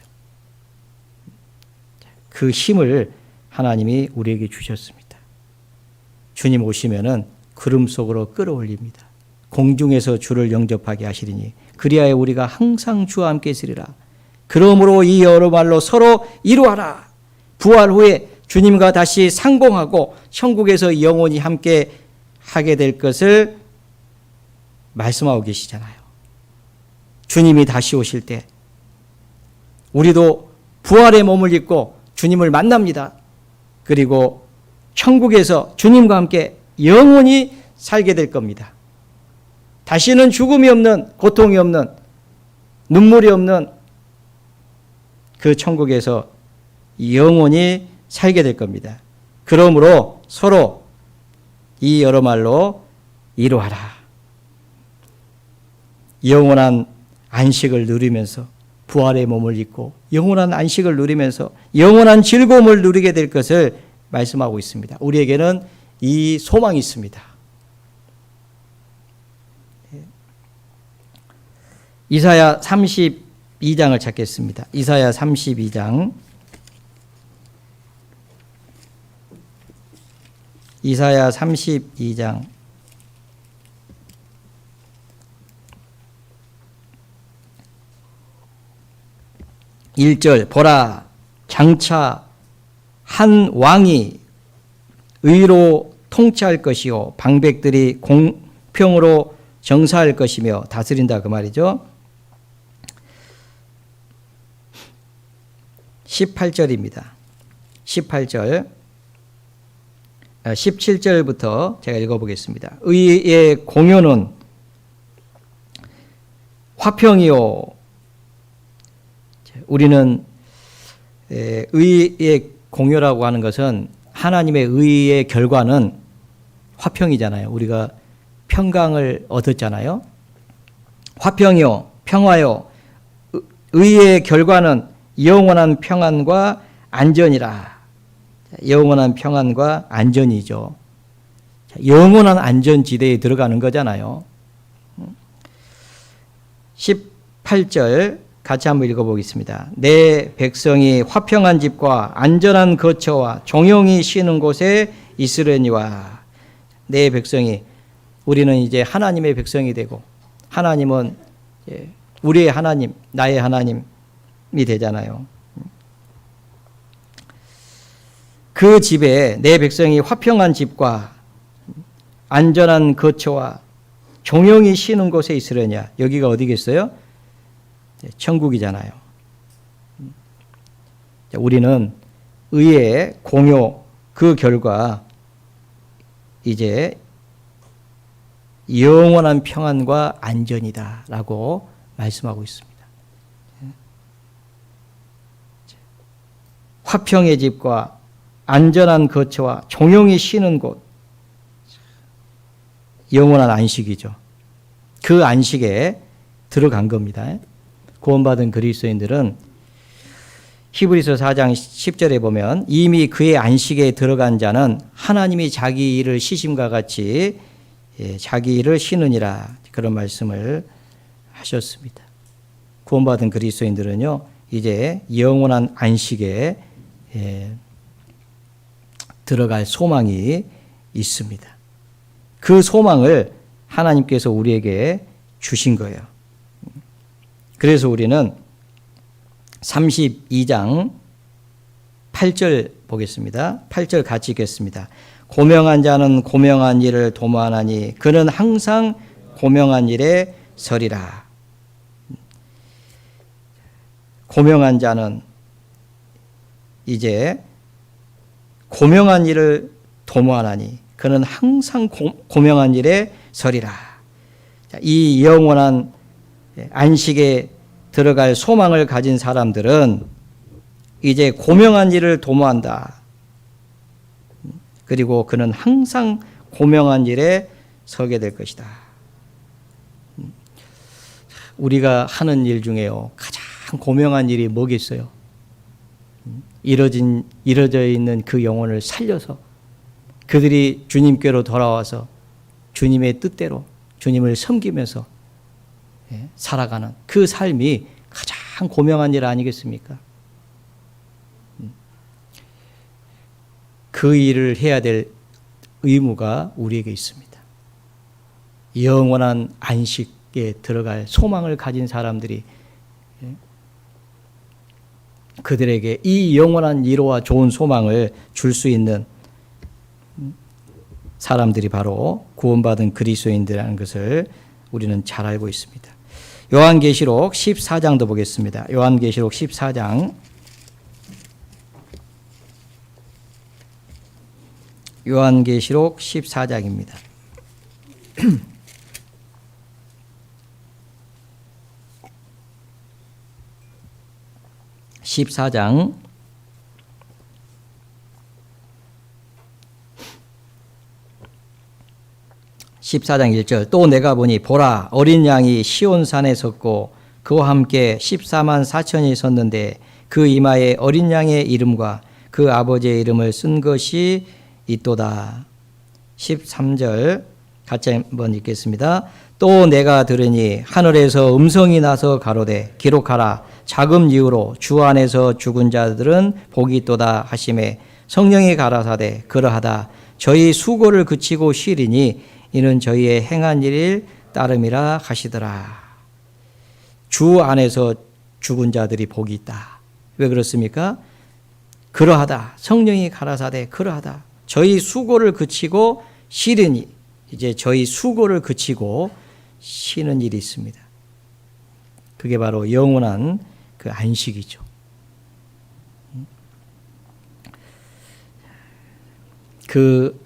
Speaker 1: 그 힘을 하나님이 우리에게 주셨습니다. 주님 오시면은 구름 속으로 끌어올립니다. 공중에서 주를 영접하게 하시리니 그리하여 우리가 항상 주와 함께 있으리라. 그러므로 이 여러 말로 서로 이루하라. 부활 후에 주님과 다시 상봉하고 천국에서 영원히 함께 하게 될 것을 말씀하고 계시잖아요. 주님이 다시 오실 때 우리도 부활의 몸을 입고 주님을 만납니다. 그리고 천국에서 주님과 함께 영원히 살게 될 겁니다. 다시는 죽음이 없는, 고통이 없는, 눈물이 없는 그 천국에서 영원히 살게 될 겁니다. 그러므로 서로 이 여러 말로 이루하라. 영원한 안식을 누리면서 부활의 몸을 입고 영원한 안식을 누리면서 영원한 즐거움을 누리게 될 것을 말씀하고 있습니다. 우리에게는 이 소망이 있습니다. 이사야 32장을 찾겠습니다. 이사야 32장. 이사야 32장. 1절 보라 장차 한 왕이 의로 통치할 것이요 방백들이 공평으로 정사할 것이며 다스린다 그 말이죠. 18절입니다. 18절 17절부터 제가 읽어보겠습니다. 의의 공효는 화평이요. 우리는 의의 공효라고 하는 것은 하나님의 의의 결과는 화평이잖아요. 우리가 평강을 얻었잖아요. 화평이요, 평화요. 의의 결과는 영원한 평안과 안전이라. 영원한 평안과 안전이죠. 영원한 안전지대에 들어가는 거잖아요. 18절 같이 한번 읽어보겠습니다. 내 백성이 화평한 집과 안전한 거처와 종용이 쉬는 곳에 있으려니와. 내 백성이, 우리는 이제 하나님의 백성이 되고 하나님은 우리의 하나님, 나의 하나님이 되잖아요. 그 집에 내 백성이 화평한 집과 안전한 거처와 종용이 쉬는 곳에 있으려냐. 여기가 어디겠어요? 천국이잖아요. 우리는 의의 공효 그 결과 이제 영원한 평안과 안전이다라고 말씀하고 있습니다. 화평의 집과 안전한 거처와 종용이 쉬는 곳, 영원한 안식이죠. 그 안식에 들어간 겁니다. 구원받은 그리스도인들은 히브리서 4장 10절에 보면 이미 그의 안식에 들어간 자는 하나님이 자기 일을 쉬심과 같이 자기 일을 쉬느니라, 그런 말씀을 하셨습니다. 구원받은 그리스도인들은요, 이제 영원한 안식에 들어갈 소망이 있습니다. 그 소망을 하나님께서 우리에게 주신 거예요. 그래서 우리는 32장 8절 보겠습니다. 8절 같이 읽겠습니다. 고명한 자는 고명한 일을 도모하나니 그는 항상 고명한 일에 서리라. 고명한 자는 이제 고명한 일을 도모하나니 그는 항상 고명한 일에 서리라. 이 영원한 안식에 들어갈 소망을 가진 사람들은 이제 고명한 일을 도모한다. 그리고 그는 항상 고명한 일에 서게 될 것이다. 우리가 하는 일 중에요, 가장 고명한 일이 뭐겠어요? 이뤄져 있는 그 영혼을 살려서 그들이 주님께로 돌아와서 주님의 뜻대로 주님을 섬기면서 살아가는 그 삶이 가장 고명한 일 아니겠습니까? 그 일을 해야 될 의무가 우리에게 있습니다. 영원한 안식에 들어갈 소망을 가진 사람들이 그들에게 이 영원한 위로와 좋은 소망을 줄 수 있는 사람들이 바로 구원받은 그리스도인들이라는 것을 우리는 잘 알고 있습니다. 요한계시록 14장도 보겠습니다. 요한계시록 14장. 요한계시록 14장입니다. 14장 14장 1절. 또 내가 보니 보라, 어린 양이 시온산에 섰고 그와 함께 14만 4천이 섰는데 그 이마에 어린 양의 이름과 그 아버지의 이름을 쓴 것이 있도다. 13절 같이 한번 읽겠습니다. 또 내가 들으니 하늘에서 음성이 나서 가로되 기록하라, 자금 이후로 주 안에서 죽은 자들은 복이 있도다 하시매 성령이 가라사대 그러하다. 저희 수고를 그치고 쉬리니 이는 저희의 행한 일일 따름이라 하시더라. 주 안에서 죽은 자들이 복이 있다. 왜 그렇습니까? 그러하다. 성령이 가라사대 그러하다. 저희 수고를 그치고 쉬리니, 이제 저희 수고를 그치고 쉬는 일이 있습니다. 그게 바로 영원한 그 안식이죠. 그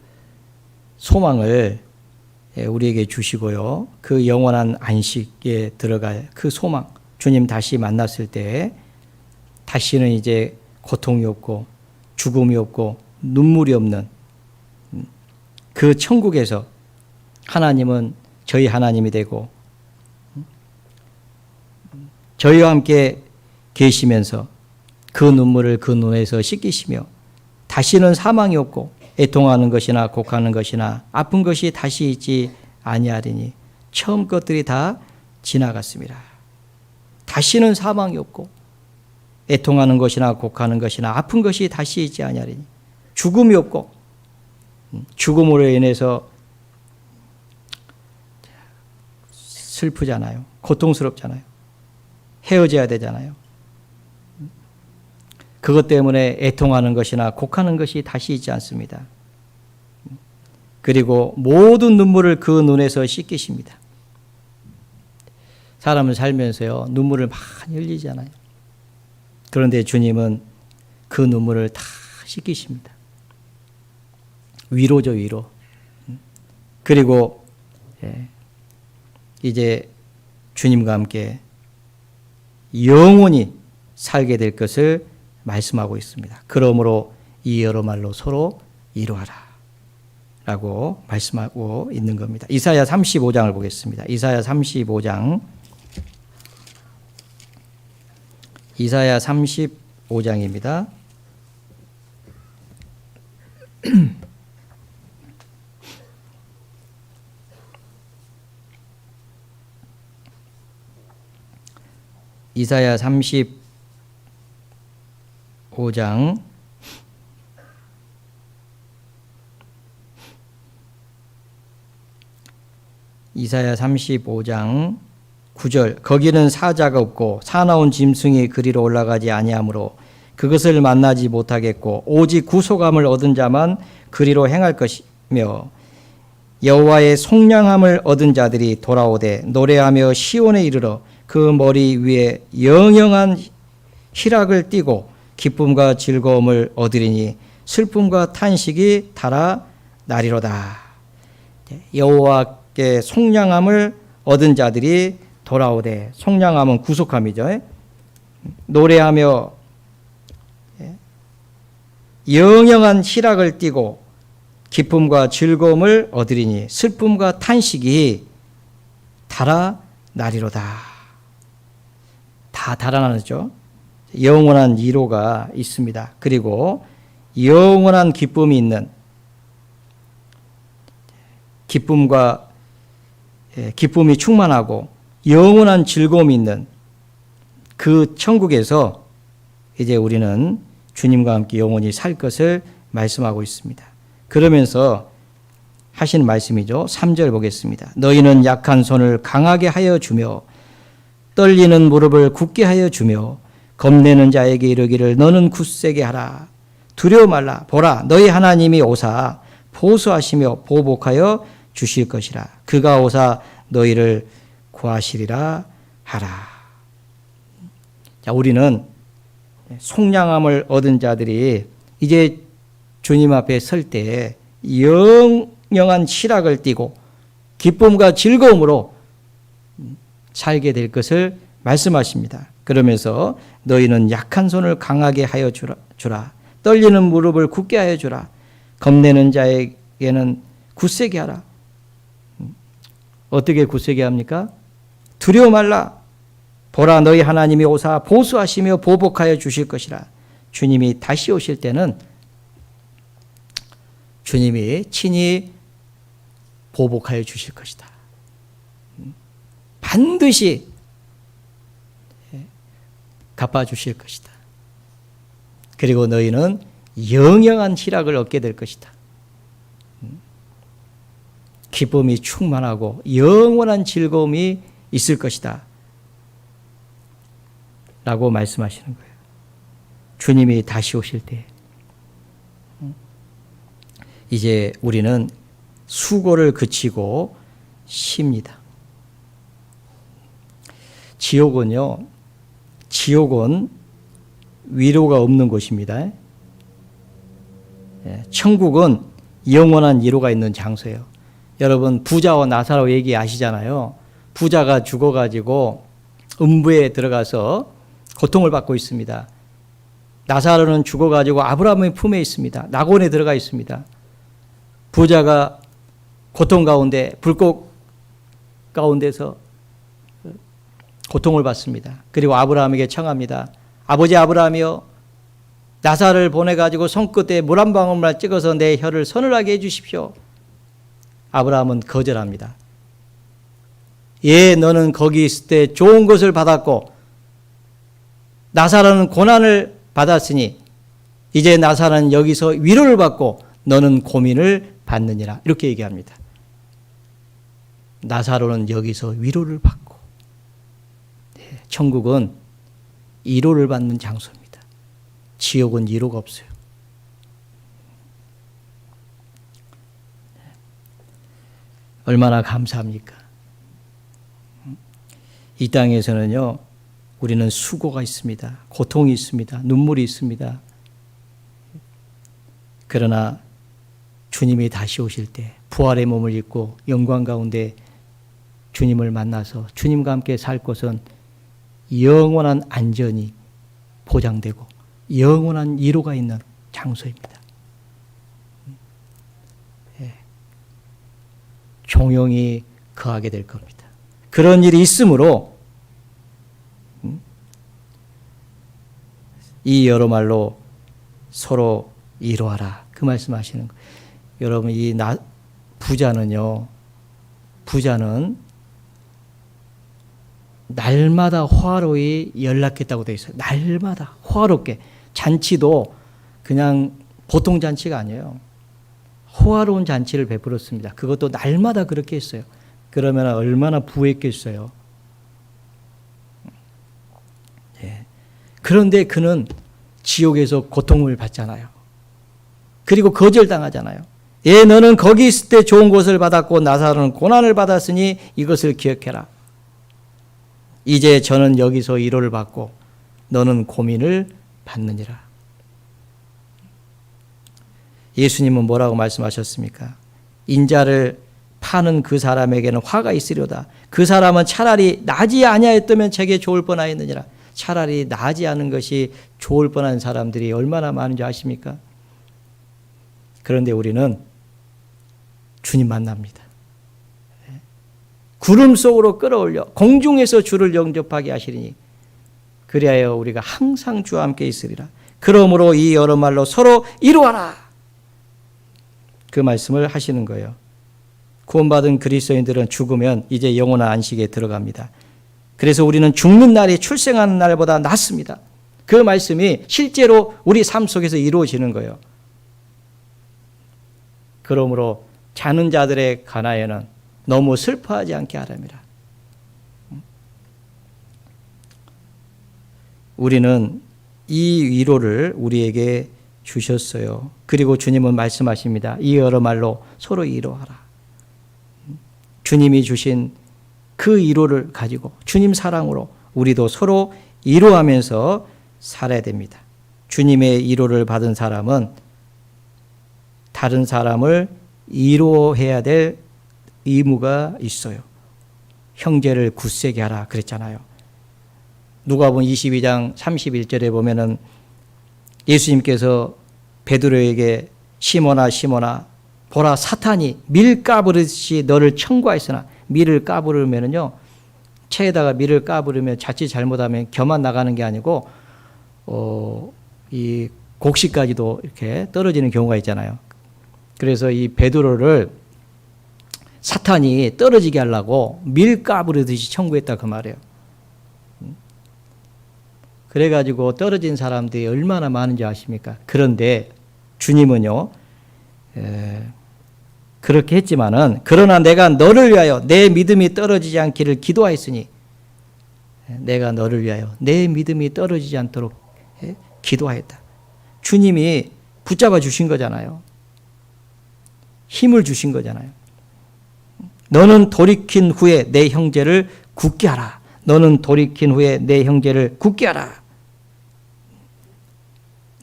Speaker 1: 소망을 우리에게 주시고요. 그 영원한 안식에 들어갈 그 소망, 주님 다시 만났을 때 다시는 이제 고통이 없고 죽음이 없고 눈물이 없는 그 천국에서 하나님은 저희 하나님이 되고 저희와 함께 계시면서 그 눈물을 그 눈에서 씻기시며 다시는 사망이 없고 애통하는 것이나 곡하는 것이나 아픈 것이 다시 있지 아니하리니 처음 것들이 다 지나갔습니다. 다시는 사망이 없고 애통하는 것이나 곡하는 것이나 아픈 것이 다시 있지 아니하리니 죽음이 없고, 죽음으로 인해서 슬프잖아요. 고통스럽잖아요. 헤어져야 되잖아요. 그것 때문에 애통하는 것이나 곡하는 것이 다시 있지 않습니다. 그리고 모든 눈물을 그 눈에서 씻기십니다. 사람은 살면서요, 눈물을 많이 흘리잖아요. 그런데 주님은 그 눈물을 다 씻기십니다. 위로죠, 위로. 그리고 이제 주님과 함께 영원히 살게 될 것을 말씀하고 있습니다. 그러므로 이 여러 말로 서로 이루하라 라고 말씀하고 있는 겁니다. 이사야 35장을 보겠습니다. 이사야 35장 이사야 35장입니다. 이사야 35장 9절 거기는 사자가 없고 사나운 짐승이 그리로 올라가지 아니하므로 그것을 만나지 못하겠고 오직 구속함을 얻은 자만 그리로 행할 것이며 여호와의 속량함을 얻은 자들이 돌아오되 노래하며 시온에 이르러 그 머리 위에 영영한 희락을 띠고 기쁨과 즐거움을 얻으리니 슬픔과 탄식이 달아나리로다. 여호와께 속량함을 얻은 자들이 돌아오되, 속량함은 구속함이죠. 노래하며 영영한 희락을 띠고 기쁨과 즐거움을 얻으리니 슬픔과 탄식이 달아나리로다. 다 달아나죠. 영원한 위로가 있습니다. 그리고 영원한 기쁨이 있는, 기쁨이 충만하고 영원한 즐거움이 있는 그 천국에서 이제 우리는 주님과 함께 영원히 살 것을 말씀하고 있습니다. 그러면서 하신 말씀이죠. 3절 보겠습니다. 너희는 약한 손을 강하게 하여 주며 떨리는 무릎을 굳게 하여 주며 겁내는 자에게 이르기를 너는 굳세게 하라. 두려워 말라. 보라, 너희 하나님이 오사 보수하시며 보복하여 주실 것이라. 그가 오사 너희를 구하시리라 하라. 자, 우리는 속량함을 얻은 자들이 이제 주님 앞에 설 때 영영한 희락을 띠고 기쁨과 즐거움으로 살게 될 것을 말씀하십니다. 그러면서 너희는 약한 손을 강하게 하여 주라. 떨리는 무릎을 굳게 하여 주라. 겁내는 자에게는 굳세게 하라. 어떻게 굳세게 합니까? 두려워 말라. 보라, 너희 하나님이 오사 보수하시며 보복하여 주실 것이라. 주님이 다시 오실 때는 주님이 친히 보복하여 주실 것이다. 반드시 갚아주실 것이다. 그리고 너희는 영영한 희락을 얻게 될 것이다. 기쁨이 충만하고 영원한 즐거움이 있을 것이다. 라고 말씀하시는 거예요. 주님이 다시 오실 때 이제 우리는 수고를 그치고 쉽니다. 지옥은 위로가 없는 곳입니다. 천국은 영원한 위로가 있는 장소예요. 여러분, 부자와 나사로 얘기 아시잖아요. 부자가 죽어가지고 음부에 들어가서 고통을 받고 있습니다. 나사로는 죽어가지고 아브라함의 품에 있습니다. 낙원에 들어가 있습니다. 부자가 고통 가운데, 불꽃 가운데서 고통을 받습니다. 그리고 아브라함에게 청합니다. 아버지 아브라함이여, 나사를 보내가지고 손끝에 물 한 방울만 찍어서 내 혀를 서늘하게 해주십시오. 아브라함은 거절합니다. 예, 너는 거기 있을 때 좋은 것을 받았고 나사로는 고난을 받았으니 이제 나사로는 여기서 위로를 받고 너는 고민을 받느니라. 이렇게 얘기합니다. 나사로는 여기서 위로를 받고, 천국은 위로를 받는 장소입니다. 지옥은 위로가 없어요. 얼마나 감사합니까? 이 땅에서는요, 우리는 수고가 있습니다. 고통이 있습니다. 눈물이 있습니다. 그러나 주님이 다시 오실 때 부활의 몸을 입고 영광 가운데 주님을 만나서 주님과 함께 살 곳은 영원한 안전이 보장되고 영원한 위로가 있는 장소입니다. 종용이 거하게 될 겁니다. 그런 일이 있으므로 이 여러 말로 서로 이루어라. 그 말씀하시는 거예요. 여러분, 부자는 날마다 화로이 연락했다고 되어 있어요. 날마다 화롭게. 잔치도 그냥 보통 잔치가 아니에요. 호화로운 잔치를 베풀었습니다. 그것도 날마다 그렇게 했어요. 그러면 얼마나 부했겠어요. 예. 그런데 그는 지옥에서 고통을 받잖아요. 그리고 거절당하잖아요. 예, 너는 거기 있을 때 좋은 것을 받았고 나사로는 고난을 받았으니 이것을 기억해라. 이제 저는 여기서 위로를 받고 너는 고민을 받느니라. 예수님은 뭐라고 말씀하셨습니까? 인자를 파는 그 사람에게는 화가 있으려다. 그 사람은 차라리 나지 아니하였다면 제게 좋을 뻔하였느니라. 차라리 나지 않은 것이 좋을 뻔한 사람들이 얼마나 많은지 아십니까? 그런데 우리는 주님 만납니다. 구름 속으로 끌어올려 공중에서 주를 영접하게 하시리니 그리하여 우리가 항상 주와 함께 있으리라. 그러므로 이 여러 말로 서로 이루어라. 그 말씀을 하시는 거예요. 구원받은 그리스도인들은 죽으면 이제 영원한 안식에 들어갑니다. 그래서 우리는 죽는 날이 출생하는 날보다 낫습니다. 그 말씀이 실제로 우리 삶 속에서 이루어지는 거예요. 그러므로 자는 자들에 관하여는 너무 슬퍼하지 않게 하랍니다. 우리는 이 위로를 우리에게 주셨어요. 그리고 주님은 말씀하십니다. 이 여러 말로 서로 위로하라. 주님이 주신 그 위로를 가지고 주님 사랑으로 우리도 서로 위로하면서 살아야 됩니다. 주님의 위로를 받은 사람은 다른 사람을 위로해야 될 의무가 있어요. 형제를 굳세게 하라 그랬잖아요. 누가복음 22장 31절에 보면은 예수님께서 베드로에게 시몬아 시몬아 보라 사탄이 밀 까부르듯이 너를 청구하였으나 밀을 까부르면은요 채에다가 밀을 까부르면 자칫 잘못하면 겨만 나가는 게 아니고 이 곡식까지도 이렇게 떨어지는 경우가 있잖아요. 그래서 이 베드로를 사탄이 떨어지게 하려고 밀 까부르듯이 청구했다 그 말이에요. 그래가지고 떨어진 사람들이 얼마나 많은지 아십니까? 그런데 주님은요 그렇게 했지만은 그러나 내가 너를 위하여 내 믿음이 떨어지지 않기를 기도하였으니 내가 너를 위하여 내 믿음이 떨어지지 않도록 기도하였다. 주님이 붙잡아 주신 거잖아요. 힘을 주신 거잖아요. 너는 돌이킨 후에 내 형제를 굳게 하라. 너는 돌이킨 후에 내 형제를 굳게 하라.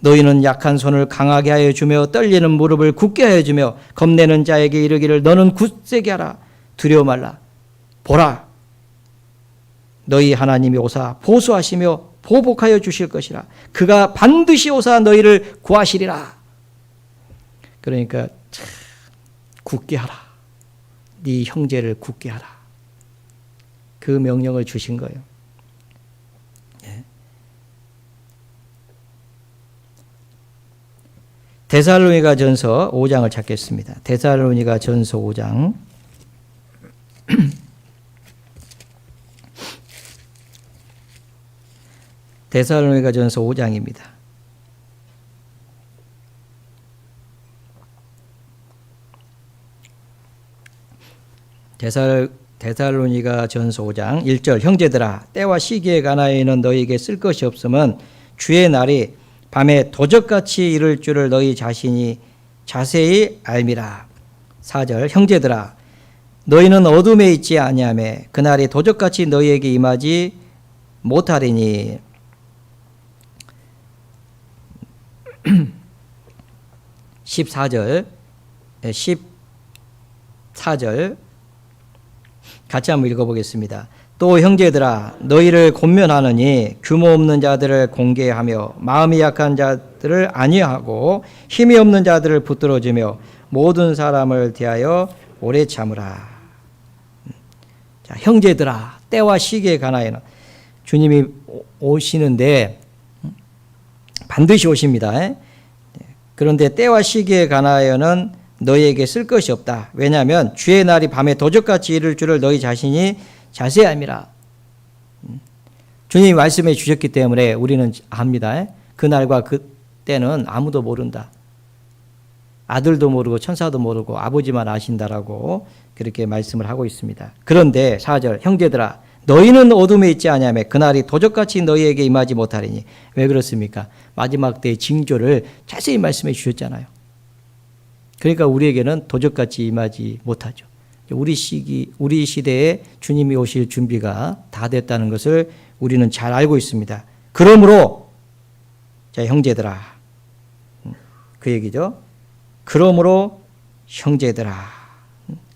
Speaker 1: 너희는 약한 손을 강하게 하여 주며 떨리는 무릎을 굳게 하여 주며 겁내는 자에게 이르기를 너는 굳세게 하라. 두려워 말라. 보라. 너희 하나님이 오사 보수하시며 보복하여 주실 것이라. 그가 반드시 오사 너희를 구하시리라. 그러니까 굳게 하라. 네 형제를 굳게 하라. 그 명령을 주신 거예요. 데살로니가 전서 5장을 찾겠습니다. 데살로니가 전서 5장. 데살로니가 전서 5장입니다. 데살로니가 전서 5장 1절 형제들아 때와 시기에 관하여는 너희에게 쓸 것이 없으면 주의 날이 밤에 도적같이 이를 줄을 너희 자신이 자세히 알미라. 4절 형제들아 너희는 어둠에 있지 아니하며 그날이 도적같이 너희에게 임하지 못하리니 14절 같이 한번 읽어보겠습니다. 또 형제들아 너희를 권면하느니 규모 없는 자들을 공개하며 마음이 약한 자들을 안위하고 힘이 없는 자들을 붙들어주며 모든 사람을 대하여 오래 참으라. 자, 형제들아 때와 시기에 관하여는 주님이 오시는데 반드시 오십니다. 그런데 때와 시기에 관하여는 너희에게 쓸 것이 없다. 왜냐하면 주의 날이 밤에 도적같이 이를 줄을 너희 자신이 자세히 압니다. 주님이 말씀해 주셨기 때문에 우리는 압니다. 그날과 그때는 아무도 모른다. 아들도 모르고 천사도 모르고 아버지만 아신다라고 그렇게 말씀을 하고 있습니다. 그런데 4절 형제들아 너희는 어둠에 있지 아니하며 그날이 도적같이 너희에게 임하지 못하리니 왜 그렇습니까? 마지막 때의 징조를 자세히 말씀해 주셨잖아요. 그러니까 우리에게는 도적같이 임하지 못하죠. 우리 시대에 주님이 오실 준비가 다 됐다는 것을 우리는 잘 알고 있습니다. 그러므로 자 형제들아 그 얘기죠. 그러므로 형제들아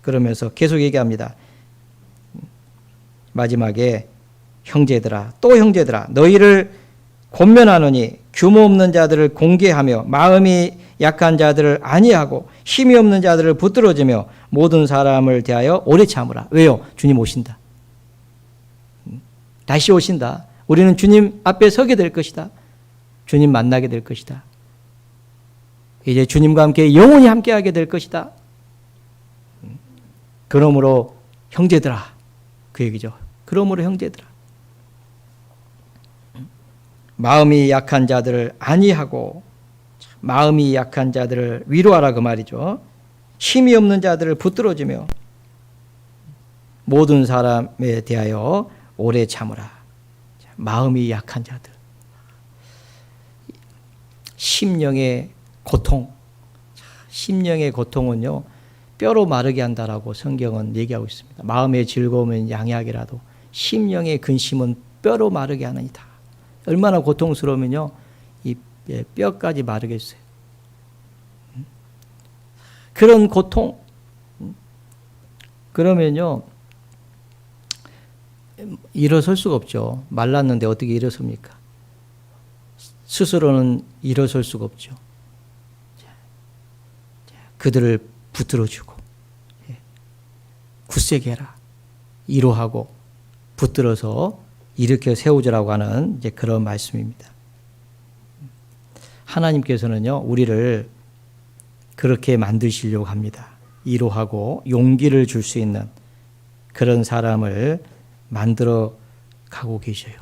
Speaker 1: 그러면서 계속 얘기합니다. 마지막에 형제들아 또 형제들아 너희를 권면하노니 규모 없는 자들을 공개하며 마음이 약한 자들을 안위하고 힘이 없는 자들을 붙들어주며 모든 사람을 대하여 오래 참으라. 왜요? 주님 오신다. 다시 오신다. 우리는 주님 앞에 서게 될 것이다. 주님 만나게 될 것이다. 이제 주님과 함께 영원히 함께하게 될 것이다. 그러므로 형제들아 그 얘기죠. 그러므로 형제들아 마음이 약한 자들을 안위하고 마음이 약한 자들을 위로하라 그 말이죠. 힘이 없는 자들을 붙들어주며 모든 사람에 대하여 오래 참으라. 마음이 약한 자들 심령의 고통 심령의 고통은요 뼈로 마르게 한다라고 성경은 얘기하고 있습니다. 마음의 즐거움은 양약이라도 심령의 근심은 뼈로 마르게 하느니라. 얼마나 고통스러우면요 이 뼈까지 마르겠어요. 그런 고통 그러면요 일어설 수가 없죠. 말랐는데 어떻게 일어섭니까? 스스로는 일어설 수가 없죠. 그들을 붙들어주고 굳세게 해라. 위로하고 붙들어서 일으켜 세우자라고 하는 이제 그런 말씀입니다. 하나님께서는요 우리를 그렇게 만드시려고 합니다. 위로하고 용기를 줄 수 있는 그런 사람을 만들어 가고 계셔요.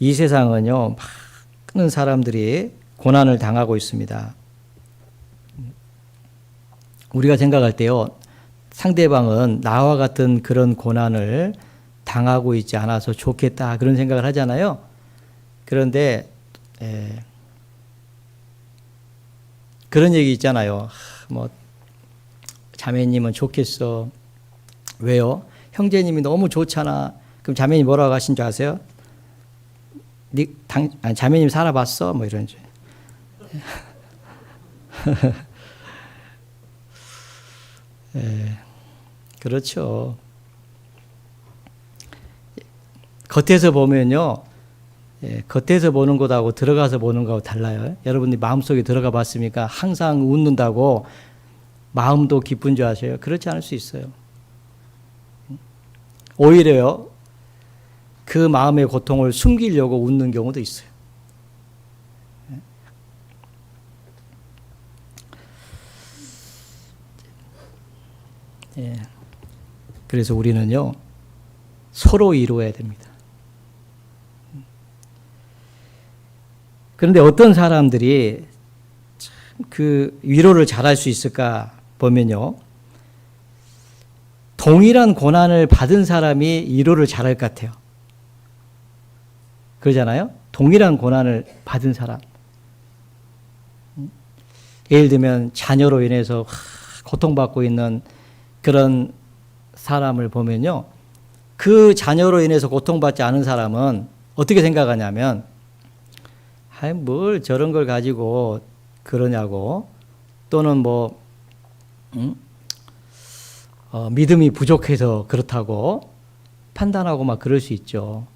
Speaker 1: 이 세상은요 많은 사람들이 고난을 당하고 있습니다. 우리가 생각할 때요 상대방은 나와 같은 그런 고난을 당하고 있지 않아서 좋겠다 그런 생각을 하잖아요. 그런데 그런 얘기 있잖아요. 뭐 자매님은 좋겠어. 왜요? 형제님이 너무 좋잖아. 그럼 자매님 뭐라고 하신 줄 아세요? 자매님 살아봤어? 뭐 이런 줄. 그렇죠. 겉에서 보면요. 겉에서 보는 것하고 들어가서 보는 것하고 달라요. 여러분이 마음속에 들어가 봤습니까? 항상 웃는다고 마음도 기쁜 줄 아세요? 그렇지 않을 수 있어요. 오히려요. 그 마음의 고통을 숨기려고 웃는 경우도 있어요. 그래서 우리는요. 서로 이루어야 됩니다. 그런데 어떤 사람들이 그 위로를 잘할 수 있을까 보면요. 동일한 고난을 받은 사람이 위로를 잘할 것 같아요. 그러잖아요. 동일한 고난을 받은 사람. 예를 들면 자녀로 인해서 고통받고 있는 그런 사람을 보면요. 그 자녀로 인해서 고통받지 않은 사람은 어떻게 생각하냐면 뭘 저런 걸 가지고 그러냐고 또는 뭐 믿음이 부족해서 그렇다고 판단하고 막 그럴 수 있죠.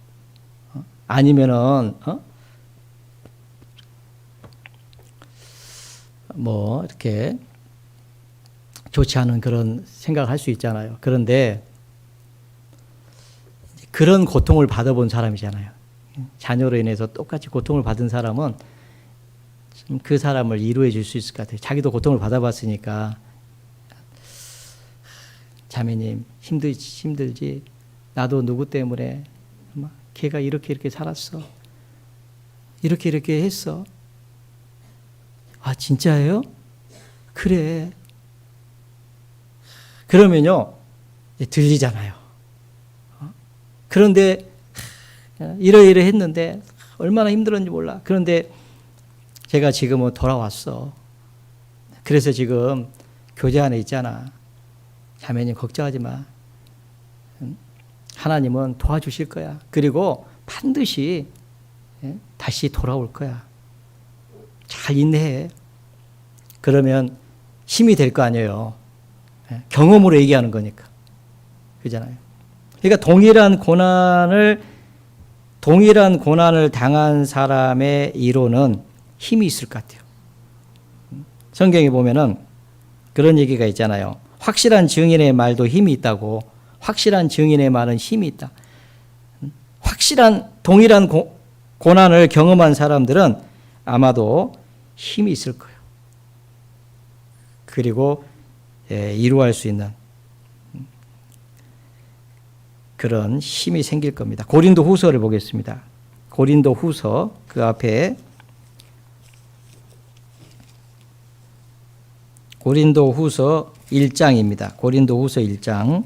Speaker 1: 아니면은 뭐 이렇게 좋지 않은 그런 생각을 할 수 있잖아요. 그런데 그런 고통을 받아본 사람이잖아요. 자녀로 인해서 똑같이 고통을 받은 사람은 그 사람을 위로해 줄 수 있을 것 같아요. 자기도 고통을 받아봤으니까. 자매님 힘들지. 나도 누구 때문에 걔가 이렇게 살았어. 이렇게 했어. 아 진짜예요? 그래. 그러면요 들리잖아요. 그런데 이러이러 했는데 얼마나 힘들었는지 몰라. 그런데 제가 지금은 돌아왔어. 그래서 지금 교제 안에 있잖아. 자매님 걱정하지 마. 하나님은 도와주실 거야. 그리고 반드시 다시 돌아올 거야. 잘 인내해. 그러면 힘이 될 거 아니에요. 경험으로 얘기하는 거니까. 그잖아요. 그러니까 동일한 고난을 당한 사람의 이론은 힘이 있을 것 같아요. 성경에 보면은 그런 얘기가 있잖아요. 확실한 증인의 말도 힘이 있다고. 확실한 증인의 말은 힘이 있다. 동일한 고난을 경험한 사람들은 아마도 힘이 있을 거예요. 그리고 이루할 수 있는 그런 힘이 생길 겁니다. 고린도 후서를 보겠습니다. 고린도 후서 그 앞에 고린도 후서 1장입니다. 고린도 후서 1장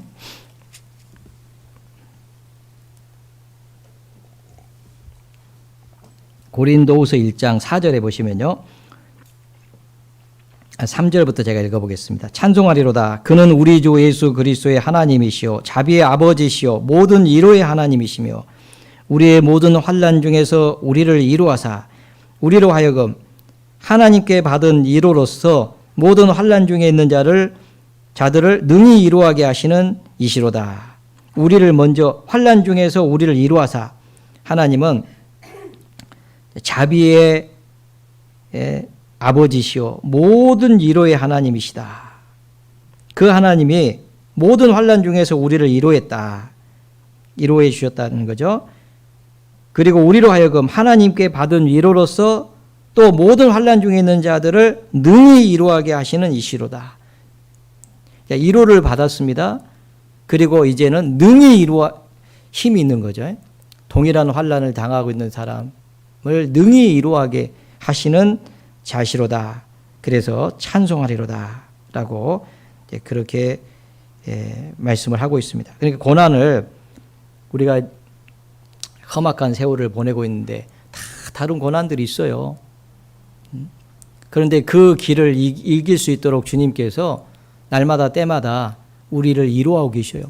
Speaker 1: 고린도 후서 1장 4절에 보시면요. 3절부터 제가 읽어보겠습니다. 찬송하리로다. 그는 우리 주 예수 그리스도의 하나님이시요 자비의 아버지시요 모든 위로의 하나님이시며 우리의 모든 환난 중에서 우리를 위로하사 우리로 하여금 하나님께 받은 위로로서 모든 환난 중에 있는 자들을 능히 위로하게 하시는 이시로다. 우리를 먼저 환난 중에서 우리를 위로하사 하나님은 자비의 아버지시요 모든 위로의 하나님이시다. 그 하나님이 모든 환난 중에서 우리를 위로해 주셨다는 거죠. 그리고 우리로 하여금 하나님께 받은 위로로서 또 모든 환난 중에 있는 자들을 능히 위로하게 하시는 이시로다. 위로를 받았습니다. 그리고 이제는 능히 힘이 있는 거죠. 동일한 환난을 당하고 있는 사람을 능히 위로하게 하시는 자시로다. 그래서 찬송하리로다 라고 그렇게 말씀을 하고 있습니다. 그러니까 고난을 우리가 험악한 세월을 보내고 있는데 다 다른 고난들이 있어요. 그런데 그 길을 이길 수 있도록 주님께서 날마다 때마다 우리를 위로하고 계셔요.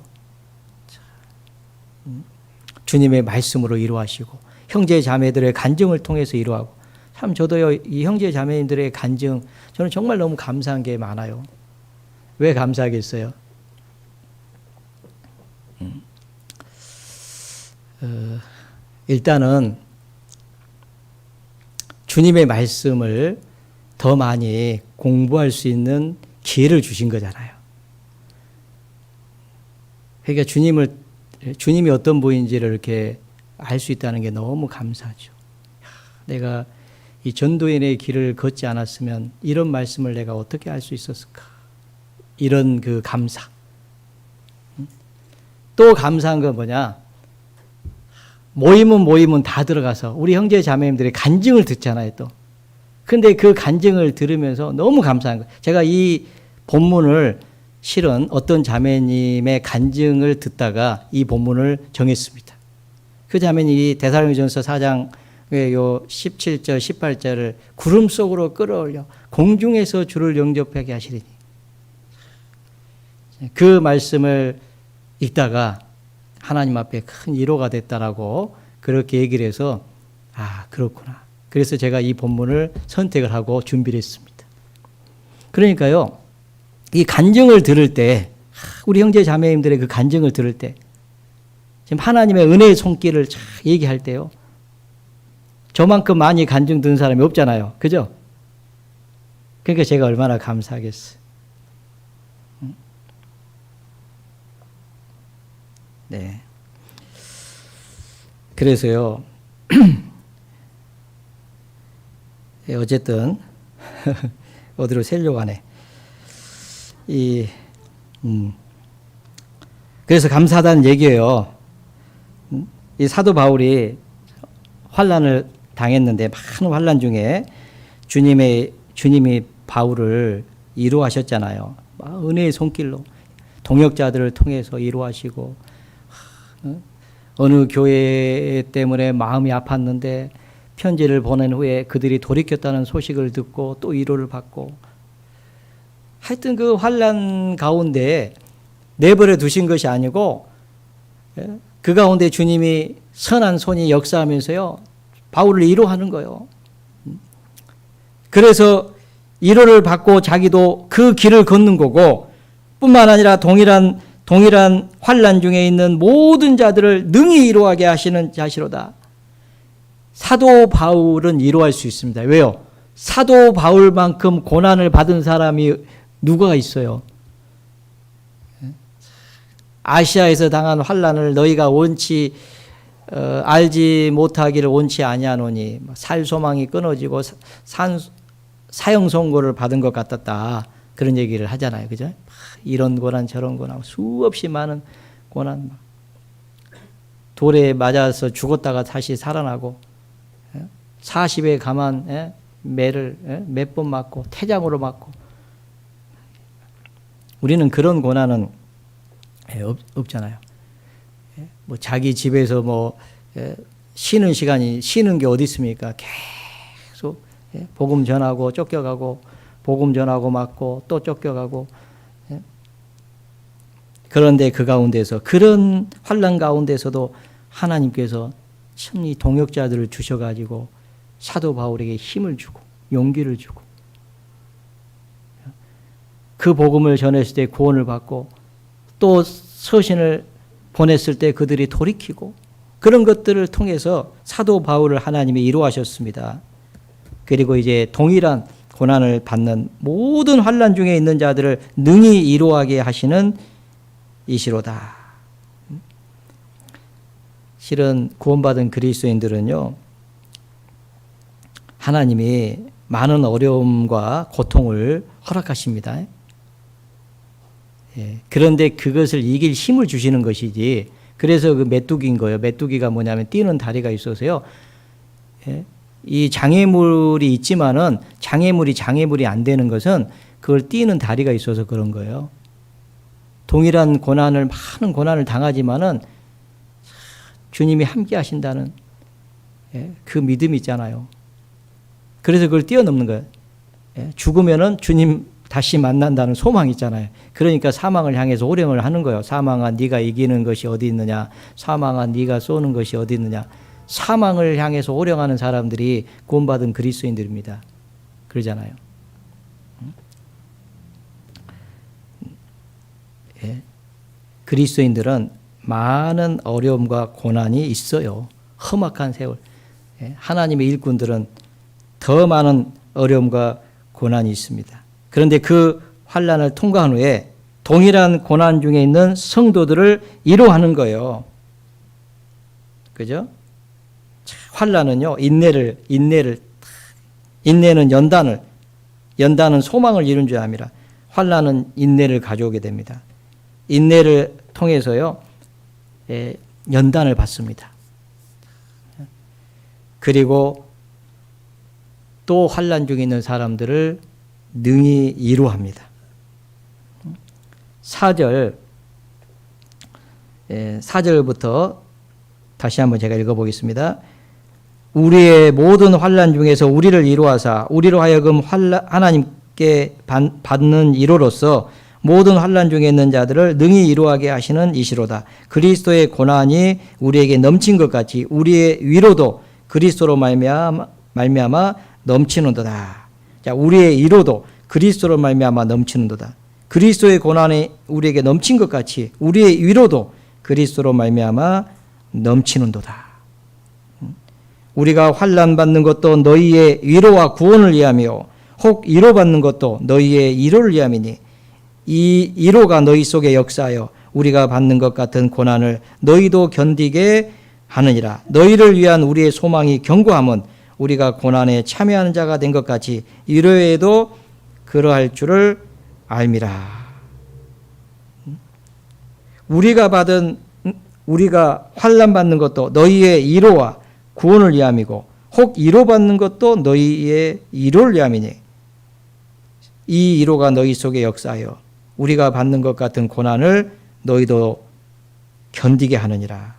Speaker 1: 주님의 말씀으로 위로하시고 형제 자매들의 간증을 통해서 위로하고 참 저도요 이 형제 자매님들의 간증 저는 정말 너무 감사한 게 많아요. 왜 감사하겠어요? 일단은 주님의 말씀을 더 많이 공부할 수 있는 기회를 주신 거잖아요. 그러니까 주님이 어떤 분인지를 이렇게 알 수 있다는 게 너무 감사하죠. 내가 이 전도인의 길을 걷지 않았으면 이런 말씀을 내가 어떻게 알 수 있었을까? 이런 그 감사. 또 감사한 건 뭐냐? 모임은 다 들어가서 우리 형제 자매님들의 간증을 듣잖아요, 또. 근데 그 간증을 들으면서 너무 감사한 거예요. 제가 이 본문을 실은 어떤 자매님의 간증을 듣다가 이 본문을 정했습니다. 그 자매님이 데살로니가전서 4장 요 17절, 18절을 구름 속으로 끌어올려 공중에서 주를 영접하게 하시리니. 그 말씀을 읽다가 하나님 앞에 큰 위로가 됐다라고 그렇게 얘기를 해서 아 그렇구나. 그래서 제가 이 본문을 선택을 하고 준비를 했습니다. 그러니까요. 이 간증을 들을 때 우리 형제 자매님들의 그 간증을 들을 때 지금 하나님의 은혜의 손길을 얘기할 때요. 저만큼 많이 간증 듣는 사람이 없잖아요. 그죠? 그러니까 제가 얼마나 감사하겠어요. 네. 그래서요, 어쨌든 어디로 새려고 하네. 그래서 감사하다는 얘기예요. 이 사도 바울이 환난을 당했는데 많은 환난 중에 주님이 바울을 위로하셨잖아요. 은혜의 손길로 동역자들을 통해서 위로하시고, 어느 교회 때문에 마음이 아팠는데 편지를 보낸 후에 그들이 돌이켰다는 소식을 듣고 또 위로를 받고, 하여튼 그 환난 가운데 내버려 두신 것이 아니고 그 가운데 주님이 선한 손이 역사하면서요 바울을 위로하는 거예요. 그래서 위로를 받고 자기도 그 길을 걷는 거고, 뿐만 아니라 동일한 환난 중에 있는 모든 자들을 능히 위로하게 하시는 자시로다. 사도 바울은 위로할 수 있습니다. 왜요? 사도 바울만큼 고난을 받은 사람이 누가 있어요? 아시아에서 당한 환난을 너희가 원치 알지 못하기를 원치 아니하노니 살 소망이 끊어지고 사형 선고를 받은 것 같았다. 그런 얘기를 하잖아요. 그죠? 이런 고난 저런 고난 수없이 많은 고난, 돌에 맞아서 죽었다가 다시 살아나고 40에 감한 매를 몇 번 맞고 태장으로 맞고, 우리는 그런 고난은 없잖아요. 뭐 자기 집에서 뭐 쉬는 시간이 쉬는 게 어디 있습니까? 계속 복음 전하고 쫓겨가고, 복음 전하고 맞고 또 쫓겨가고. 그런데 그 가운데서, 그런 환난 가운데서도 하나님께서 참 이 동역자들을 주셔가지고 사도 바울에게 힘을 주고 용기를 주고, 그 복음을 전했을 때 구원을 받고, 또 서신을 보냈을 때 그들이 돌이키고, 그런 것들을 통해서 사도 바울을 하나님이 위로하셨습니다. 그리고 이제 동일한 고난을 받는 모든 환난 중에 있는 자들을 능히 위로하게 하시는 이시로다. 실은 구원받은 그리스도인들은요, 하나님이 많은 어려움과 고통을 허락하십니다. 그런데 그것을 이길 힘을 주시는 것이지, 그래서 그 메뚜기인 거예요. 메뚜기가 뭐냐면 뛰는 다리가 있어서요, 이 장애물이 있지만은 장애물이 안 되는 것은 그걸 뛰는 다리가 있어서 그런 거예요. 동일한 많은 고난을 당하지만은 주님이 함께 하신다는 그 믿음이 있잖아요. 그래서 그걸 뛰어넘는 거예요. 죽으면은 주님 다시 만난다는 소망이 있잖아요. 그러니까 사망을 향해서 호령을 하는 거예요. 사망아 네가 이기는 것이 어디 있느냐, 사망아 네가 쏘는 것이 어디 있느냐. 사망을 향해서 호령하는 사람들이 구원받은 그리스도인들입니다. 그러잖아요. 그리스도인들은 많은 어려움과 고난이 있어요. 험악한 세월. 하나님의 일꾼들은 더 많은 어려움과 고난이 있습니다. 그런데 그 환난을 통과한 후에 동일한 고난 중에 있는 성도들을 위로하는 거예요. 그죠? 환난은요, 인내는 연단은 소망을 이룬 줄 압니다. 환난은 인내를 가져오게 됩니다. 인내를 통해서요, 연단을 받습니다. 그리고 또 환난 중에 있는 사람들을 능히 위로합니다. 4절부터 다시 한번 제가 읽어보겠습니다. 우리의 모든 환난 중에서 우리를 위로하사 우리로 하여금 하나님께 받는 위로로서 모든 환난 중에 있는 자들을 능히 위로하게 하시는 이시로다. 그리스도의 고난이 우리에게 넘친 것 같이 우리의 위로도 그리스도로 말미암아 넘치는도다. 자, 우리의 위로도 그리스도로 말미암아 넘치는도다. 그리스도의 고난이 우리에게 넘친 것 같이 우리의 위로도 그리스도로 말미암아 넘치는도다. 우리가 환난 받는 것도 너희의 위로와 구원을 위하며 혹 위로받는 것도 너희의 위로를 위함이니 이 위로가 너희 속에 역사하여 우리가 받는 것 같은 고난을 너희도 견디게 하느니라. 너희를 위한 우리의 소망이 견고함은 우리가 고난에 참여하는 자가 된 것 같이 이러해도 그러할 줄을 알미라. 우리가 환난 받는 것도 너희의 위로와 구원을 위함이고 혹 위로 받는 것도 너희의 위로를 위함이니 이 위로가 너희 속에 역사하여 우리가 받는 것 같은 고난을 너희도 견디게 하느니라.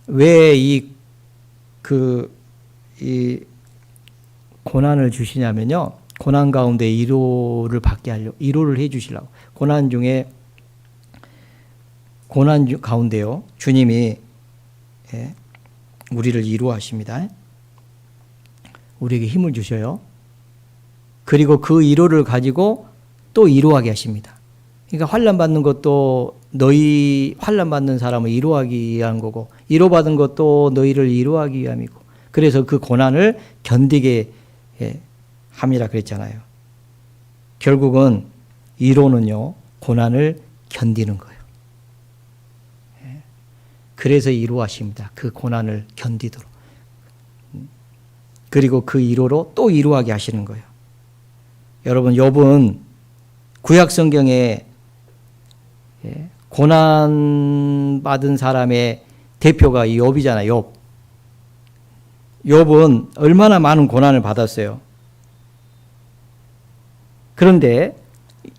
Speaker 1: 왜 이 고난을 주시냐면요. 고난 가운데 위로를 받게 하려고, 위로를 해 주시려고. 고난 가운데요. 주님이 우리를 위로하십니다. 우리에게 힘을 주셔요. 그리고 그 위로를 가지고 또 위로하게 하십니다. 그러니까 환난 받는 것도 너희 환난 받는 사람을 위로하기 위한 거고 위로받은 것도 너희를 위로하기 위함이고 그래서 그 고난을 견디게 함이라 그랬잖아요. 결국은 위로는요. 고난을 견디는 거예요. 그래서 위로하십니다. 그 고난을 견디도록. 그리고 그 위로로 또 위로하게 하시는 거예요. 여러분 욥은 구약 성경에 고난 받은 사람의 대표가 이 욥이잖아요. 욥은 얼마나 많은 고난을 받았어요. 그런데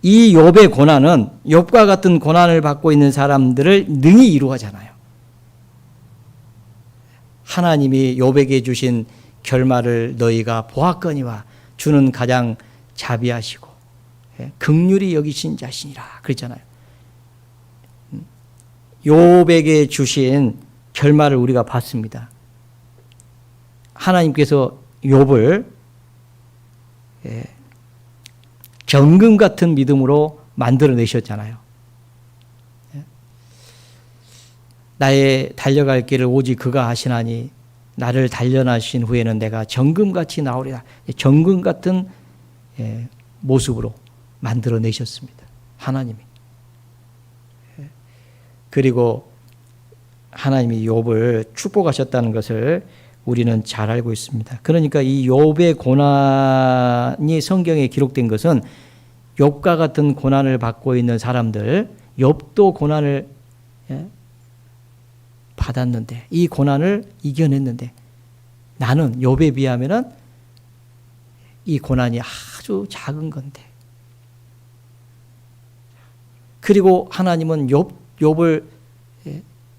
Speaker 1: 이 욥의 고난은 욥과 같은 고난을 받고 있는 사람들을 능히 위로하잖아요. 하나님이 욥에게 주신 결말을 너희가 보았거니와 주는 가장 자비하시고 긍휼히 여기신 자신이라 그랬잖아요. 욥에게 주신 결말을 우리가 봤습니다. 하나님께서 욥을 정금 같은 믿음으로 만들어내셨잖아요. 나의 달려갈 길을 오직 그가 하시나니 나를 단련하신 후에는 내가 정금같이 나오리라. 정금 같은 모습으로 만들어내셨습니다. 하나님이. 그리고 하나님이 욥을 축복하셨다는 것을 우리는 잘 알고 있습니다. 그러니까 이 욥의 고난이 성경에 기록된 것은 욥과 같은 고난을 받고 있는 사람들, 욥도 고난을 받았는데 이 고난을 이겨냈는데 나는 욥에 비하면은 이 고난이 아주 작은 건데 그리고 하나님은 욥을